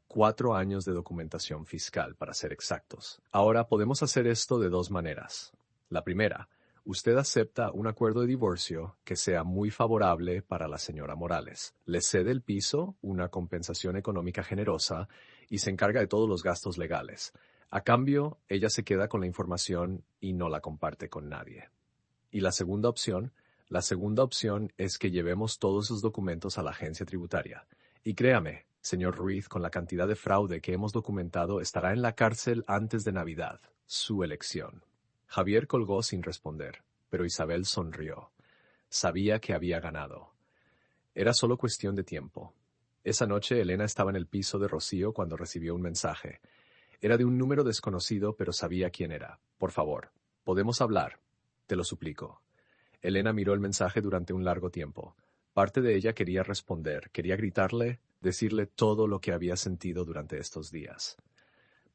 4 años de documentación fiscal, para ser exactos. Ahora podemos hacer esto de 2 maneras. La primera, usted acepta un acuerdo de divorcio que sea muy favorable para la señora Morales. Le cede el piso, una compensación económica generosa y se encarga de todos los gastos legales. A cambio, ella se queda con la información y no la comparte con nadie. Y la segunda opción es que llevemos todos esos documentos a la agencia tributaria. Y créame, señor Ruiz, con la cantidad de fraude que hemos documentado, estará en la cárcel antes de Navidad. Su elección. Javier colgó sin responder, pero Isabel sonrió. Sabía que había ganado. Era solo cuestión de tiempo. Esa noche Elena estaba en el piso de Rocío cuando recibió un mensaje. Era de un número desconocido, pero sabía quién era. Por favor, ¿podemos hablar? Te lo suplico. Elena miró el mensaje durante un largo tiempo. Parte de ella quería responder, quería gritarle, decirle todo lo que había sentido durante estos días.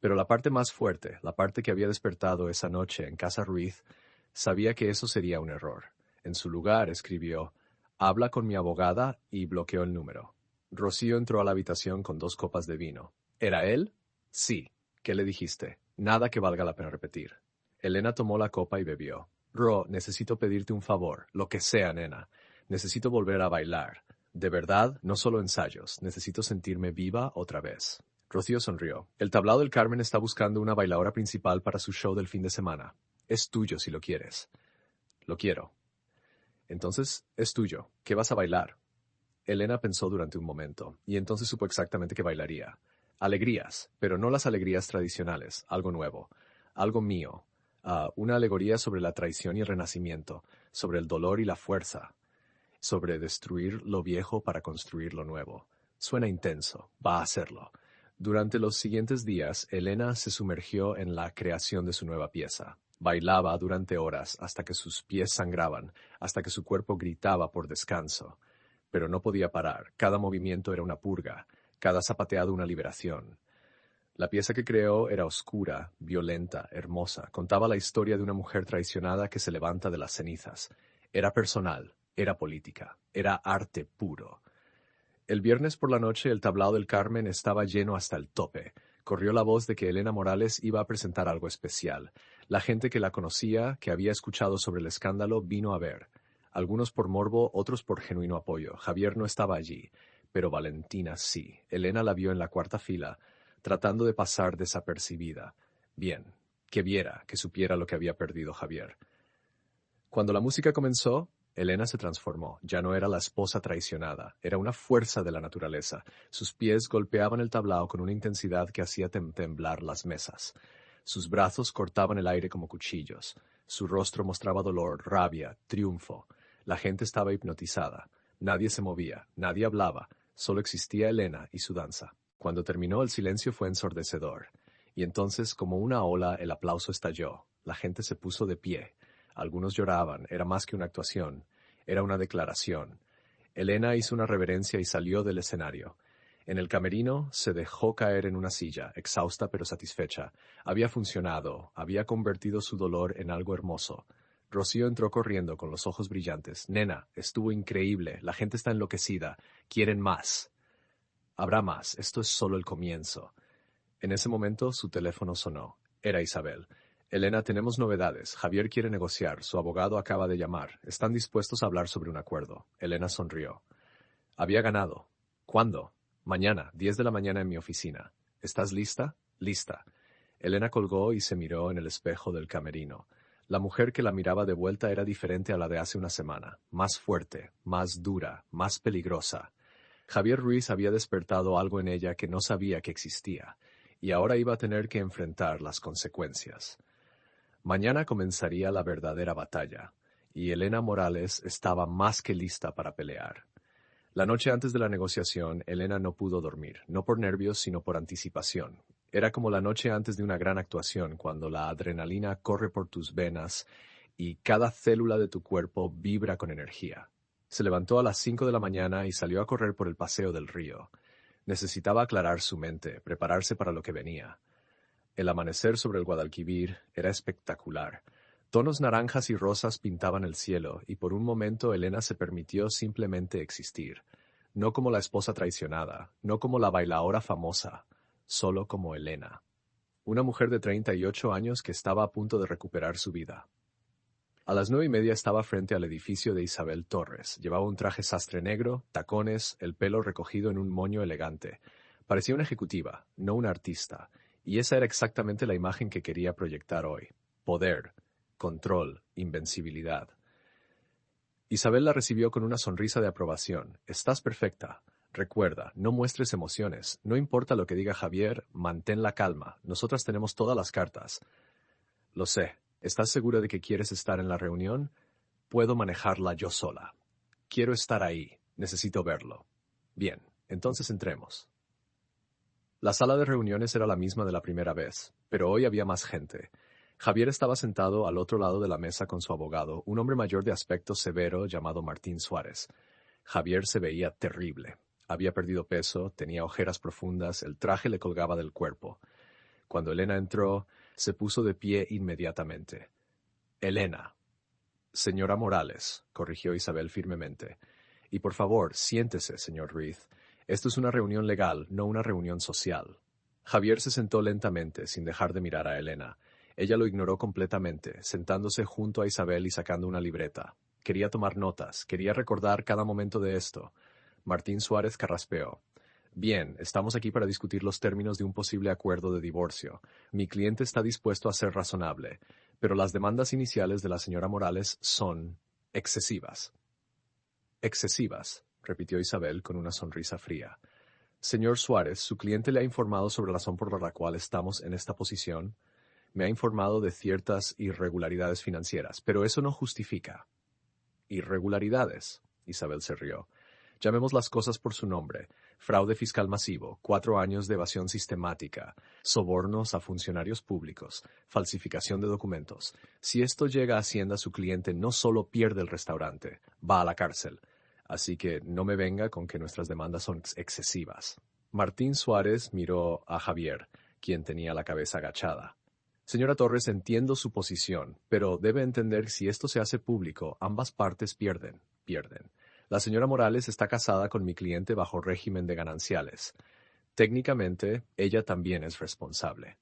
Pero la parte más fuerte, la parte que había despertado esa noche en casa Ruiz, sabía que eso sería un error. En su lugar escribió, «Habla con mi abogada» y bloqueó el número. Rocío entró a la habitación con 2 copas de vino. ¿Era él? Sí. ¿Qué le dijiste? Nada que valga la pena repetir. Elena tomó la copa y bebió. Ro, necesito pedirte un favor, lo que sea, nena. Necesito volver a bailar. De verdad, no solo ensayos. Necesito sentirme viva otra vez. Rocío sonrió. El Tablao del Carmen está buscando una bailadora principal para su show del fin de semana. Es tuyo si lo quieres. Lo quiero. Entonces, es tuyo. ¿Qué vas a bailar? Elena pensó durante un momento, y entonces supo exactamente qué bailaría. Alegrías, pero no las alegrías tradicionales, algo nuevo, algo mío. Una alegoría sobre la traición y el renacimiento, sobre el dolor y la fuerza, sobre destruir lo viejo para construir lo nuevo. Suena intenso, va a hacerlo. Durante los siguientes días, Elena se sumergió en la creación de su nueva pieza. Bailaba durante horas hasta que sus pies sangraban, hasta que su cuerpo gritaba por descanso. Pero no podía parar, cada movimiento era una purga, cada zapateado una liberación. La pieza que creó era oscura, violenta, hermosa, contaba la historia de una mujer traicionada que se levanta de las cenizas. Era personal, era política, era arte puro. El viernes por la noche el Tablao del Carmen estaba lleno hasta el tope. Corrió la voz de que Elena Morales iba a presentar algo especial. La gente que la conocía, que había escuchado sobre el escándalo, vino a ver. Algunos por morbo, otros por genuino apoyo. Javier no estaba allí, pero Valentina sí. Elena la vio en la 4ª fila, tratando de pasar desapercibida. Bien, que viera, que supiera lo que había perdido Javier. Cuando la música comenzó, Elena se transformó. Ya no era la esposa traicionada, era una fuerza de la naturaleza. Sus pies golpeaban el tablao con una intensidad que hacía temblar las mesas. Sus brazos cortaban el aire como cuchillos. Su rostro mostraba dolor, rabia, triunfo. La gente estaba hipnotizada. Nadie se movía, nadie hablaba. Solo existía Elena y su danza. Cuando terminó, el silencio fue ensordecedor. Y entonces, como una ola, el aplauso estalló. La gente se puso de pie. Algunos lloraban, era más que una actuación, era una declaración. Elena hizo una reverencia y salió del escenario. En el camerino se dejó caer en una silla, exhausta pero satisfecha. Había funcionado, había convertido su dolor en algo hermoso. Rocío entró corriendo con los ojos brillantes. Nena, estuvo increíble, la gente está enloquecida, quieren más. Habrá más, esto es solo el comienzo. En ese momento su teléfono sonó. Era Isabel. Elena, tenemos novedades. Javier quiere negociar. Su abogado acaba de llamar. Están dispuestos a hablar sobre un acuerdo. Elena sonrió. Había ganado. ¿Cuándo? Mañana, 10 de la mañana en mi oficina. ¿Estás lista? Lista. Elena colgó y se miró en el espejo del camerino. La mujer que la miraba de vuelta era diferente a la de hace una semana. Más fuerte, más dura, más peligrosa. Javier Ruiz había despertado algo en ella que no sabía que existía, y ahora iba a tener que enfrentar las consecuencias. Mañana comenzaría la verdadera batalla, y Elena Morales estaba más que lista para pelear. La noche antes de la negociación, Elena no pudo dormir, no por nervios, sino por anticipación. Era como la noche antes de una gran actuación, cuando la adrenalina corre por tus venas y cada célula de tu cuerpo vibra con energía. Se levantó a las 5 de la mañana y salió a correr por el paseo del río. Necesitaba aclarar su mente, prepararse para lo que venía. El amanecer sobre el Guadalquivir era espectacular. Tonos naranjas y rosas pintaban el cielo, y por un momento Elena se permitió simplemente existir. No como la esposa traicionada, no como la bailaora famosa, solo como Elena. Una mujer de 38 años que estaba a punto de recuperar su vida. A las 9:30 estaba frente al edificio de Isabel Torres. Llevaba un traje sastre negro, tacones, el pelo recogido en un moño elegante. Parecía una ejecutiva, no una artista, y esa era exactamente la imagen que quería proyectar hoy. Poder, control, invencibilidad. Isabel la recibió con una sonrisa de aprobación. Estás perfecta. Recuerda, no muestres emociones. No importa lo que diga Javier, mantén la calma. Nosotras tenemos todas las cartas. Lo sé. ¿Estás segura de que quieres estar en la reunión? Puedo manejarla yo sola. Quiero estar ahí. Necesito verlo. Bien, entonces entremos. La sala de reuniones era la misma de la primera vez, pero hoy había más gente. Javier estaba sentado al otro lado de la mesa con su abogado, un hombre mayor de aspecto severo llamado Martín Suárez. Javier se veía terrible. Había perdido peso, tenía ojeras profundas, el traje le colgaba del cuerpo. Cuando Elena entró, se puso de pie inmediatamente. Elena. Señora Morales, corrigió Isabel firmemente. Y por favor, siéntese, señor Reed. Esto es una reunión legal, no una reunión social. Javier se sentó lentamente, sin dejar de mirar a Elena. Ella lo ignoró completamente, sentándose junto a Isabel y sacando una libreta. Quería tomar notas, quería recordar cada momento de esto. Martín Suárez carraspeó. Bien, estamos aquí para discutir los términos de un posible acuerdo de divorcio. Mi cliente está dispuesto a ser razonable, pero las demandas iniciales de la señora Morales son excesivas. Excesivas, repitió Isabel con una sonrisa fría. Señor Suárez, ¿su cliente le ha informado sobre la razón por la cual estamos en esta posición? Me ha informado de ciertas irregularidades financieras, pero eso no justifica. ¿Irregularidades? Isabel se rió. Llamemos las cosas por su nombre. Fraude fiscal masivo, 4 años de evasión sistemática, sobornos a funcionarios públicos, falsificación de documentos. Si esto llega a Hacienda, su cliente no solo pierde el restaurante, va a la cárcel. Así que no me venga con que nuestras demandas son excesivas. Martín Suárez miró a Javier, quien tenía la cabeza agachada. Señora Torres, entiendo su posición, pero debe entender que si esto se hace público, ambas partes pierden. La señora Morales está casada con mi cliente bajo régimen de gananciales. Técnicamente, ella también es responsable.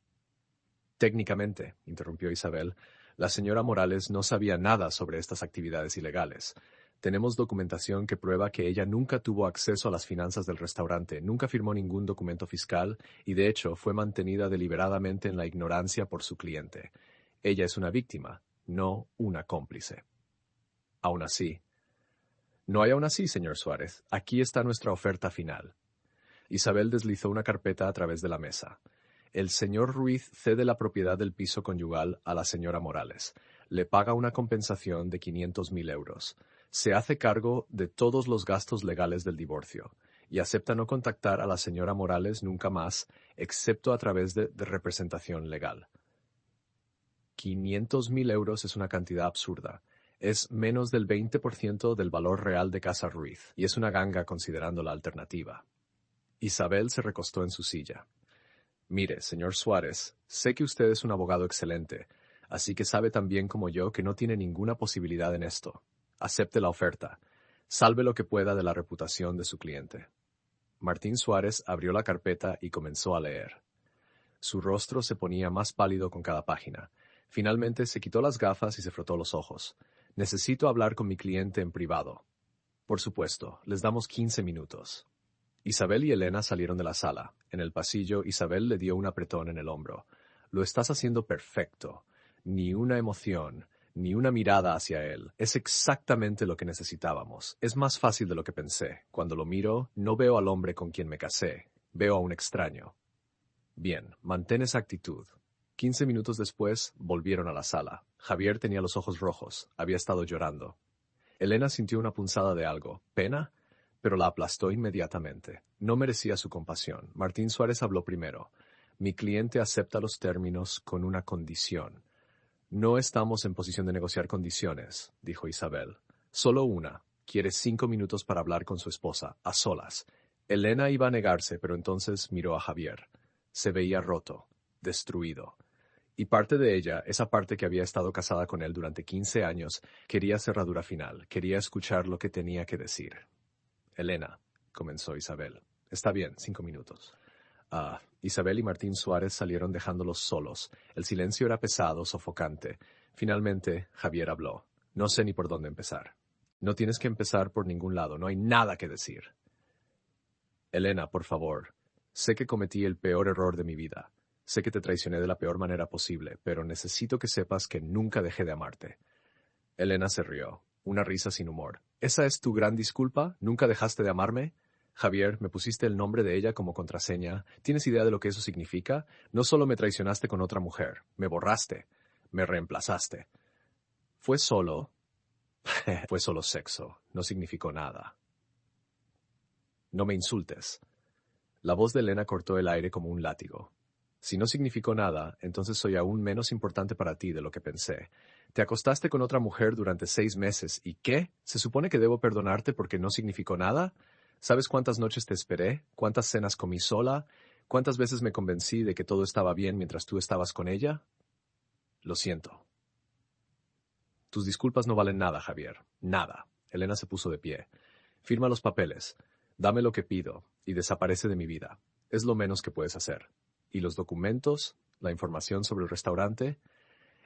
Técnicamente, interrumpió Isabel, la señora Morales no sabía nada sobre estas actividades ilegales. Tenemos documentación que prueba que ella nunca tuvo acceso a las finanzas del restaurante, nunca firmó ningún documento fiscal y, de hecho, fue mantenida deliberadamente en la ignorancia por su cliente. Ella es una víctima, no una cómplice. Aún así. No hay aún así, señor Suárez. Aquí está nuestra oferta final. Isabel deslizó una carpeta a través de la mesa. El señor Ruiz cede la propiedad del piso conyugal a la señora Morales. Le paga una compensación de 500.000 euros. Se hace cargo de todos los gastos legales del divorcio y acepta no contactar a la señora Morales nunca más, excepto a través de representación legal. 500.000 euros es una cantidad absurda. Es menos del 20% del valor real de Casa Ruiz, y es una ganga considerando la alternativa. Isabel se recostó en su silla. Mire, señor Suárez, sé que usted es un abogado excelente, así que sabe tan bien como yo que no tiene ninguna posibilidad en esto. Acepte la oferta. Salve lo que pueda de la reputación de su cliente. Martín Suárez abrió la carpeta y comenzó a leer. Su rostro se ponía más pálido con cada página. Finalmente se quitó las gafas y se frotó los ojos. Necesito hablar con mi cliente en privado. Por supuesto, les damos 15 minutos. Isabel y Elena salieron de la sala. En el pasillo, Isabel le dio un apretón en el hombro. Lo estás haciendo perfecto. Ni una emoción, ni una mirada hacia él. Es exactamente lo que necesitábamos. Es más fácil de lo que pensé. Cuando lo miro, no veo al hombre con quien me casé. Veo a un extraño. Bien, mantén esa actitud. 15 minutos después, volvieron a la sala. Javier tenía los ojos rojos. Había estado llorando. Elena sintió una punzada de algo. ¿Pena? Pero la aplastó inmediatamente. No merecía su compasión. Martín Suárez habló primero. Mi cliente acepta los términos con una condición. No estamos en posición de negociar condiciones, dijo Isabel. Solo una. Quiere 5 minutos para hablar con su esposa, a solas. Elena iba a negarse, pero entonces miró a Javier. Se veía roto, destruido. Y parte de ella, esa parte que había estado casada con él durante 15 años, quería cerradura final, quería escuchar lo que tenía que decir. Elena, comenzó Isabel. Está bien, 5 minutos. Isabel y Martín Suárez salieron dejándolos solos. El silencio era pesado, sofocante. Finalmente, Javier habló. No sé ni por dónde empezar. No tienes que empezar por ningún lado, no hay nada que decir. Elena, por favor. Sé que cometí el peor error de mi vida. Sé que te traicioné de la peor manera posible, pero necesito que sepas que nunca dejé de amarte. Elena se rió, una risa sin humor. ¿Esa es tu gran disculpa? ¿Nunca dejaste de amarme? Javier, me pusiste el nombre de ella como contraseña. ¿Tienes idea de lo que eso significa? No solo me traicionaste con otra mujer, me borraste, me reemplazaste. Fue solo sexo, no significó nada. No me insultes. La voz de Elena cortó el aire como un látigo. Si no significó nada, entonces soy aún menos importante para ti de lo que pensé. Te acostaste con otra mujer durante 6 meses, ¿y qué? ¿Se supone que debo perdonarte porque no significó nada? ¿Sabes cuántas noches te esperé? ¿Cuántas cenas comí sola? ¿Cuántas veces me convencí de que todo estaba bien mientras tú estabas con ella? Lo siento. Tus disculpas no valen nada, Javier. Nada. Elena se puso de pie. Firma los papeles. Dame lo que pido y desaparece de mi vida. Es lo menos que puedes hacer. ¿Y los documentos? ¿La información sobre el restaurante?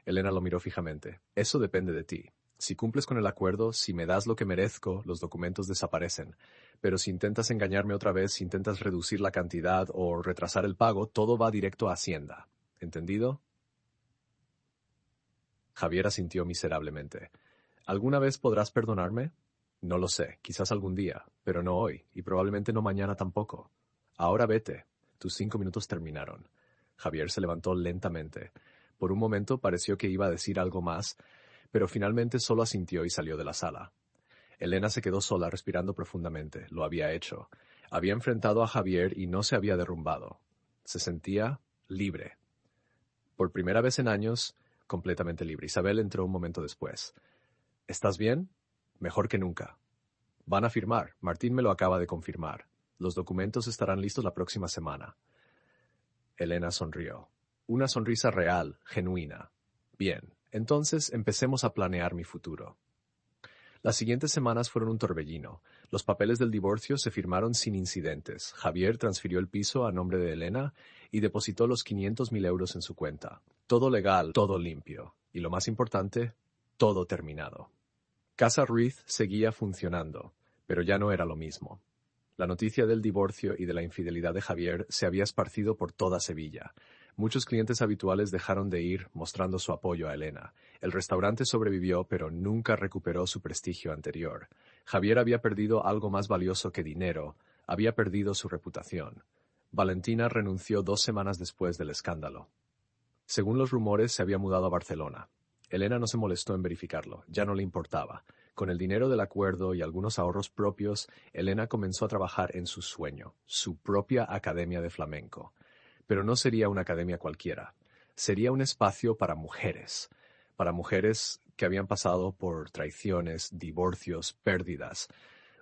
Elena lo miró fijamente. Eso depende de ti. Si cumples con el acuerdo, si me das lo que merezco, los documentos desaparecen. Pero si intentas engañarme otra vez, si intentas reducir la cantidad o retrasar el pago, todo va directo a Hacienda. ¿Entendido? Javier asintió miserablemente. ¿Alguna vez podrás perdonarme? No lo sé, quizás algún día, pero no hoy, y probablemente no mañana tampoco. Ahora vete. Tus 5 minutos terminaron. Javier se levantó lentamente. Por un momento pareció que iba a decir algo más, pero finalmente solo asintió y salió de la sala. Elena se quedó sola respirando profundamente. Lo había hecho. Había enfrentado a Javier y no se había derrumbado. Se sentía libre. Por primera vez en años, completamente libre. Isabel entró un momento después. ¿Estás bien? Mejor que nunca. Van a firmar. Martín me lo acaba de confirmar. Los documentos estarán listos la próxima semana. Elena sonrió. Una sonrisa real, genuina. Bien, entonces empecemos a planear mi futuro. Las siguientes semanas fueron un torbellino. Los papeles del divorcio se firmaron sin incidentes. Javier transfirió el piso a nombre de Elena y depositó los 500.000 euros en su cuenta. Todo legal, todo limpio. Y lo más importante, todo terminado. Casa Ruiz seguía funcionando, pero ya no era lo mismo. La noticia del divorcio y de la infidelidad de Javier se había esparcido por toda Sevilla. Muchos clientes habituales dejaron de ir, mostrando su apoyo a Elena. El restaurante sobrevivió, pero nunca recuperó su prestigio anterior. Javier había perdido algo más valioso que dinero, había perdido su reputación. Valentina renunció 2 semanas después del escándalo. Según los rumores, se había mudado a Barcelona. Elena no se molestó en verificarlo, ya no le importaba. Con el dinero del acuerdo y algunos ahorros propios, Elena comenzó a trabajar en su sueño, su propia academia de flamenco. Pero no sería una academia cualquiera. Sería un espacio para mujeres que habían pasado por traiciones, divorcios, pérdidas.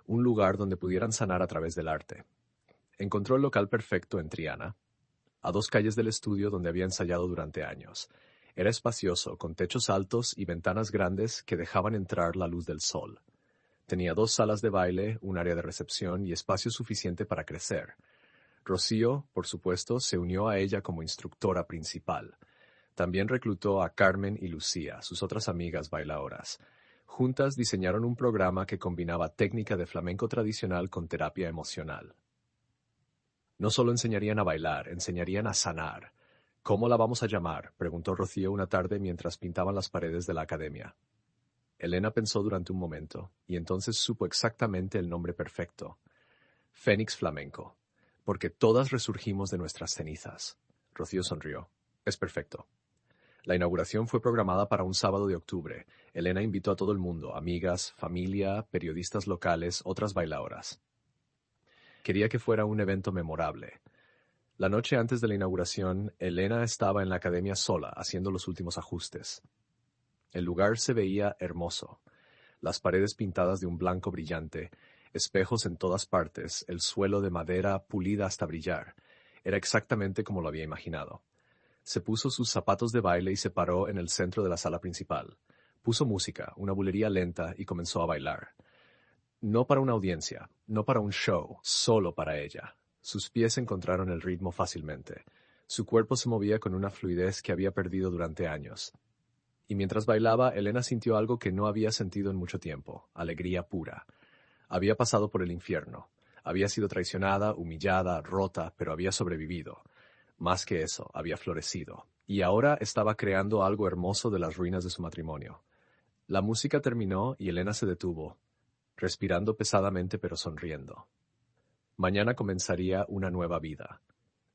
Un lugar donde pudieran sanar a través del arte. Encontró el local perfecto en Triana, a 2 calles del estudio donde había ensayado durante años. Era espacioso, con techos altos y ventanas grandes que dejaban entrar la luz del sol. Tenía 2 salas de baile, un área de recepción y espacio suficiente para crecer. Rocío, por supuesto, se unió a ella como instructora principal. También reclutó a Carmen y Lucía, sus otras amigas bailadoras. Juntas diseñaron un programa que combinaba técnica de flamenco tradicional con terapia emocional. No solo enseñarían a bailar, enseñarían a sanar. ¿Cómo la vamos a llamar?, preguntó Rocío una tarde mientras pintaban las paredes de la academia. Elena pensó durante un momento, y entonces supo exactamente el nombre perfecto. Fénix Flamenco, porque todas resurgimos de nuestras cenizas. Rocío sonrió. Es perfecto. La inauguración fue programada para un sábado de octubre. Elena invitó a todo el mundo, amigas, familia, periodistas locales, otras bailadoras. Quería que fuera un evento memorable. La noche antes de la inauguración, Elena estaba en la academia sola, haciendo los últimos ajustes. El lugar se veía hermoso. Las paredes pintadas de un blanco brillante, espejos en todas partes, el suelo de madera pulida hasta brillar. Era exactamente como lo había imaginado. Se puso sus zapatos de baile y se paró en el centro de la sala principal. Puso música, una bulería lenta, y comenzó a bailar. No para una audiencia, no para un show, solo para ella. Sus pies encontraron el ritmo fácilmente. Su cuerpo se movía con una fluidez que había perdido durante años. Y mientras bailaba, Elena sintió algo que no había sentido en mucho tiempo, alegría pura. Había pasado por el infierno. Había sido traicionada, humillada, rota, pero había sobrevivido. Más que eso, había florecido. Y ahora estaba creando algo hermoso de las ruinas de su matrimonio. La música terminó y Elena se detuvo, respirando pesadamente pero sonriendo. Mañana comenzaría una nueva vida.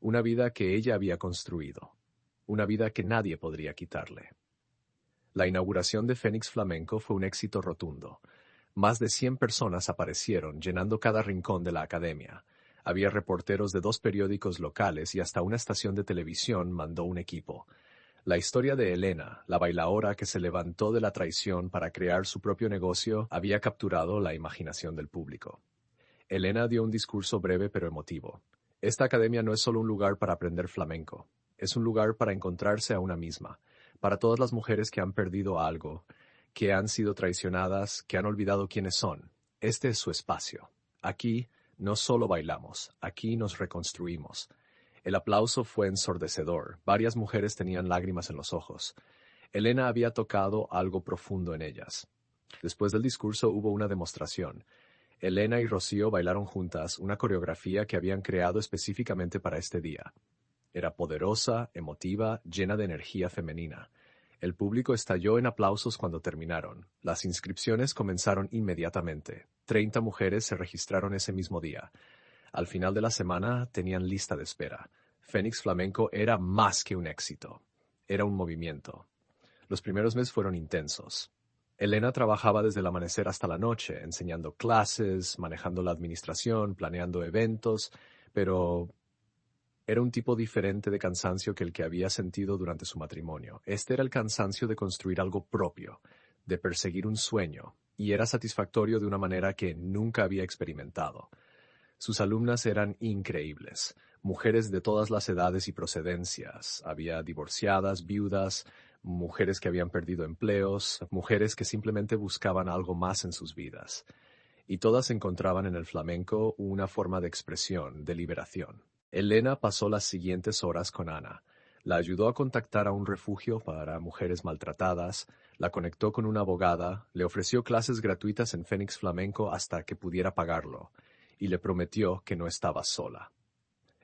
Una vida que ella había construido. Una vida que nadie podría quitarle. La inauguración de Fénix Flamenco fue un éxito rotundo. Más de 100 personas aparecieron, llenando cada rincón de la academia. Había reporteros de 2 periódicos locales y hasta una estación de televisión mandó un equipo. La historia de Elena, la bailaora que se levantó de la traición para crear su propio negocio, había capturado la imaginación del público. Elena dio un discurso breve pero emotivo. Esta academia no es solo un lugar para aprender flamenco. Es un lugar para encontrarse a una misma, para todas las mujeres que han perdido algo, que han sido traicionadas, que han olvidado quiénes son. Este es su espacio. Aquí no solo bailamos, aquí nos reconstruimos. El aplauso fue ensordecedor. Varias mujeres tenían lágrimas en los ojos. Elena había tocado algo profundo en ellas. Después del discurso hubo una demostración. Elena y Rocío bailaron juntas una coreografía que habían creado específicamente para este día. Era poderosa, emotiva, llena de energía femenina. El público estalló en aplausos cuando terminaron. Las inscripciones comenzaron inmediatamente. 30 mujeres se registraron ese mismo día. Al final de la semana tenían lista de espera. Fénix Flamenco era más que un éxito. Era un movimiento. Los primeros meses fueron intensos. Elena trabajaba desde el amanecer hasta la noche, enseñando clases, manejando la administración, planeando eventos, pero era un tipo diferente de cansancio que el que había sentido durante su matrimonio. Este era el cansancio de construir algo propio, de perseguir un sueño, y era satisfactorio de una manera que nunca había experimentado. Sus alumnas eran increíbles, mujeres de todas las edades y procedencias. Había divorciadas, viudas, mujeres que habían perdido empleos, mujeres que simplemente buscaban algo más en sus vidas. Y todas encontraban en el flamenco una forma de expresión, de liberación. Elena pasó las siguientes horas con Ana. La ayudó a contactar a un refugio para mujeres maltratadas, la conectó con una abogada, le ofreció clases gratuitas en Fénix Flamenco hasta que pudiera pagarlo, y le prometió que no estaba sola.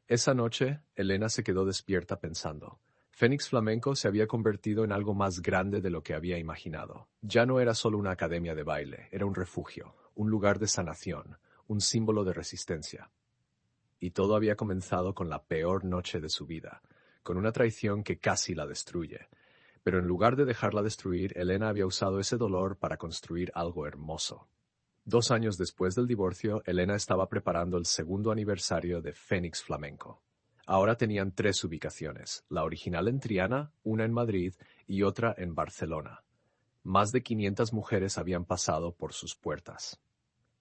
Esa noche, Elena se quedó despierta pensando. Fénix Flamenco se había convertido en algo más grande de lo que había imaginado. Ya no era solo una academia de baile, era un refugio, un lugar de sanación, un símbolo de resistencia. Y todo había comenzado con la peor noche de su vida, con una traición que casi la destruye. Pero en lugar de dejarla destruir, Elena había usado ese dolor para construir algo hermoso. 2 años después del divorcio, Elena estaba preparando el segundo aniversario de Fénix Flamenco. Ahora tenían 3 ubicaciones, la original en Triana, una en Madrid y otra en Barcelona. Más de 500 mujeres habían pasado por sus puertas.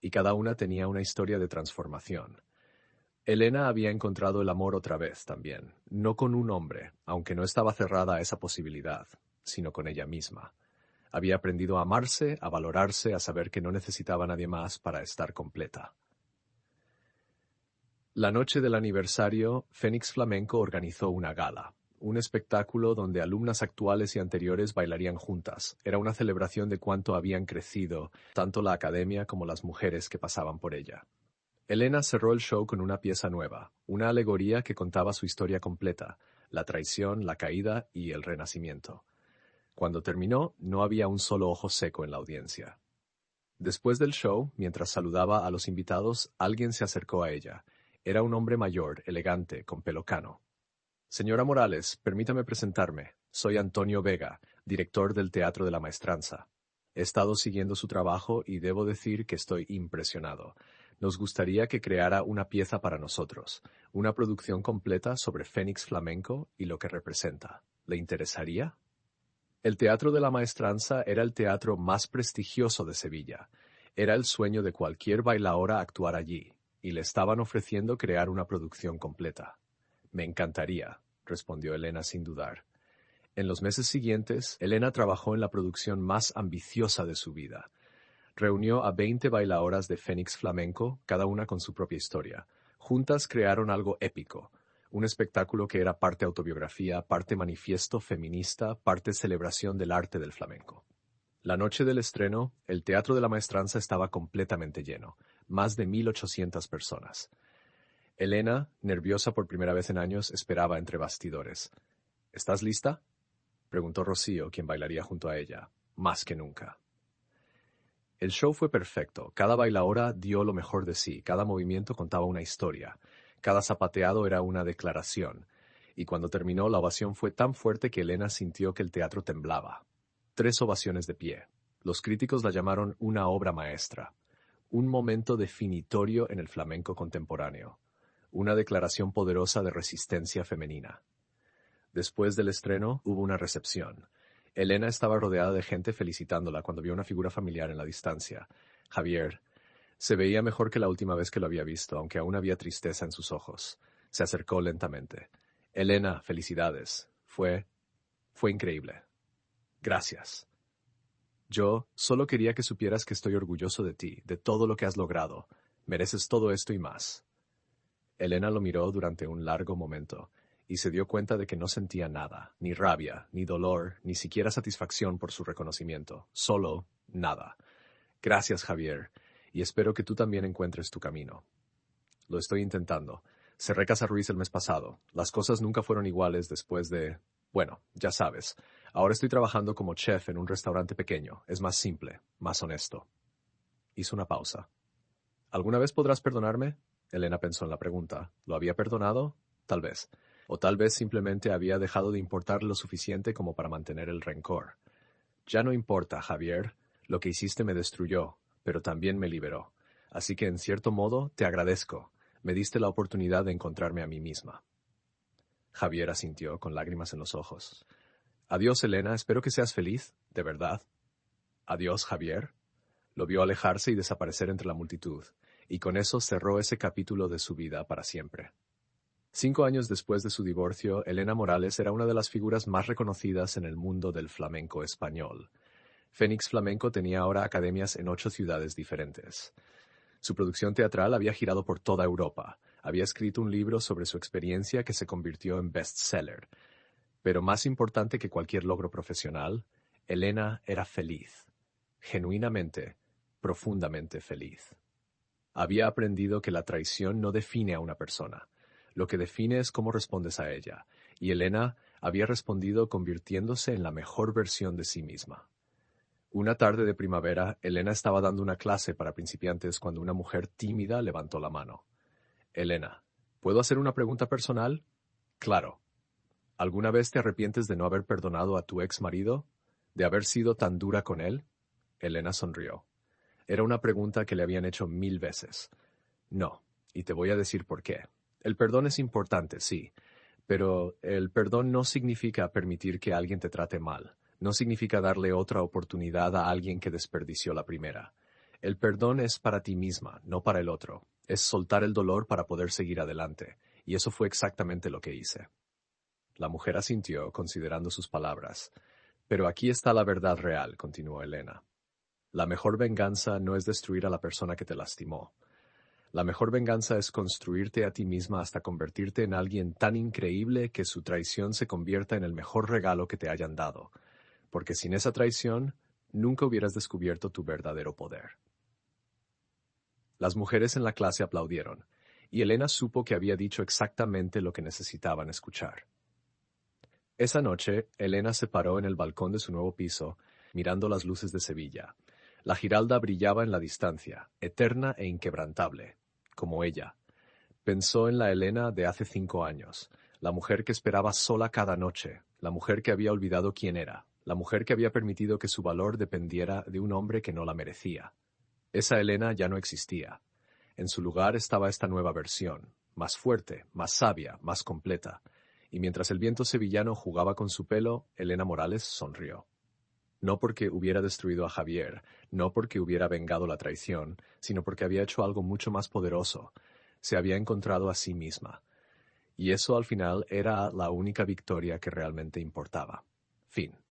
Y cada una tenía una historia de transformación. Elena había encontrado el amor otra vez también, no con un hombre, aunque no estaba cerrada a esa posibilidad, sino con ella misma. Había aprendido a amarse, a valorarse, a saber que no necesitaba a nadie más para estar completa. La noche del aniversario, Fénix Flamenco organizó una gala, un espectáculo donde alumnas actuales y anteriores bailarían juntas. Era una celebración de cuánto habían crecido, tanto la academia como las mujeres que pasaban por ella. Elena cerró el show con una pieza nueva, una alegoría que contaba su historia completa, la traición, la caída y el renacimiento. Cuando terminó, no había un solo ojo seco en la audiencia. Después del show, mientras saludaba a los invitados, alguien se acercó a ella. Era un hombre mayor, elegante, con pelo cano. Señora Morales, permítame presentarme. Soy Antonio Vega, director del Teatro de la Maestranza. He estado siguiendo su trabajo y debo decir que estoy impresionado. Nos gustaría que creara una pieza para nosotros, una producción completa sobre Fénix Flamenco y lo que representa. ¿Le interesaría? El Teatro de la Maestranza era el teatro más prestigioso de Sevilla. Era el sueño de cualquier bailaora actuar allí, y le estaban ofreciendo crear una producción completa. Me encantaría, respondió Elena sin dudar. En los meses siguientes, Elena trabajó en la producción más ambiciosa de su vida. Reunió a 20 bailadoras de Fénix Flamenco, cada una con su propia historia. Juntas crearon algo épico, un espectáculo que era parte autobiografía, parte manifiesto feminista, parte celebración del arte del flamenco. La noche del estreno, el Teatro de la Maestranza estaba completamente lleno, más de 1,800 personas. Elena, nerviosa por primera vez en años, esperaba entre bastidores. ¿Estás lista?, preguntó Rocío, quien bailaría junto a ella. Más que nunca. El show fue perfecto. Cada bailaora dio lo mejor de sí, cada movimiento contaba una historia, cada zapateado era una declaración, y cuando terminó la ovación fue tan fuerte que Elena sintió que el teatro temblaba. 3 ovaciones de pie. Los críticos la llamaron una obra maestra, un momento definitorio en el flamenco contemporáneo, una declaración poderosa de resistencia femenina. Después del estreno hubo una recepción. Elena estaba rodeada de gente felicitándola cuando vio una figura familiar en la distancia. Javier. Se veía mejor que la última vez que lo había visto, aunque aún había tristeza en sus ojos. Se acercó lentamente. Elena, felicidades. Fue increíble. Gracias. Yo solo quería que supieras que estoy orgulloso de ti, de todo lo que has logrado. Mereces todo esto y más. Elena lo miró durante un largo momento, y se dio cuenta de que no sentía nada, ni rabia, ni dolor, ni siquiera satisfacción por su reconocimiento. Solo nada. Gracias, Javier, y espero que tú también encuentres tu camino. Lo estoy intentando. Cerré Casa Ruiz el mes pasado. Las cosas nunca fueron iguales después de... Bueno, ya sabes. Ahora estoy trabajando como chef en un restaurante pequeño. Es más simple, más honesto. Hizo una pausa. ¿Alguna vez podrás perdonarme? Elena pensó en la pregunta. ¿Lo había perdonado? Tal vez. O tal vez simplemente había dejado de importar lo suficiente como para mantener el rencor. Ya no importa, Javier. Lo que hiciste me destruyó, pero también me liberó. Así que, en cierto modo, te agradezco. Me diste la oportunidad de encontrarme a mí misma. Javier asintió con lágrimas en los ojos. Adiós, Elena. Espero que seas feliz. ¿De verdad? Adiós, Javier. Lo vio alejarse y desaparecer entre la multitud, y con eso cerró ese capítulo de su vida para siempre. 5 años después de su divorcio, Elena Morales era una de las figuras más reconocidas en el mundo del flamenco español. Fénix Flamenco tenía ahora academias en 8 ciudades diferentes. Su producción teatral había girado por toda Europa. Había escrito un libro sobre su experiencia que se convirtió en bestseller. Pero más importante que cualquier logro profesional, Elena era feliz. Genuinamente, profundamente feliz. Había aprendido que la traición no define a una persona. Lo que define es cómo respondes a ella, y Elena había respondido convirtiéndose en la mejor versión de sí misma. Una tarde de primavera, Elena estaba dando una clase para principiantes cuando una mujer tímida levantó la mano. Elena, ¿puedo hacer una pregunta personal? Claro. ¿Alguna vez te arrepientes de no haber perdonado a tu ex marido? ¿De haber sido tan dura con él? Elena sonrió. Era una pregunta que le habían hecho 1000 veces. No, y te voy a decir por qué. El perdón es importante, sí, pero el perdón no significa permitir que alguien te trate mal. No significa darle otra oportunidad a alguien que desperdició la primera. El perdón es para ti misma, no para el otro. Es soltar el dolor para poder seguir adelante, y eso fue exactamente lo que hice. La mujer asintió, considerando sus palabras. Pero aquí está la verdad real, continuó Elena. La mejor venganza no es destruir a la persona que te lastimó. La mejor venganza es construirte a ti misma hasta convertirte en alguien tan increíble que su traición se convierta en el mejor regalo que te hayan dado, porque sin esa traición nunca hubieras descubierto tu verdadero poder. Las mujeres en la clase aplaudieron, y Elena supo que había dicho exactamente lo que necesitaban escuchar. Esa noche, Elena se paró en el balcón de su nuevo piso, mirando las luces de Sevilla. La Giralda brillaba en la distancia, eterna e inquebrantable, como ella. Pensó en la Elena de hace 5 años, la mujer que esperaba sola cada noche, la mujer que había olvidado quién era, la mujer que había permitido que su valor dependiera de un hombre que no la merecía. Esa Elena ya no existía. En su lugar estaba esta nueva versión, más fuerte, más sabia, más completa. Y mientras el viento sevillano jugaba con su pelo, Elena Morales sonrió. No porque hubiera destruido a Javier, no porque hubiera vengado la traición, sino porque había hecho algo mucho más poderoso. Se había encontrado a sí misma. Y eso al final era la única victoria que realmente importaba. Fin.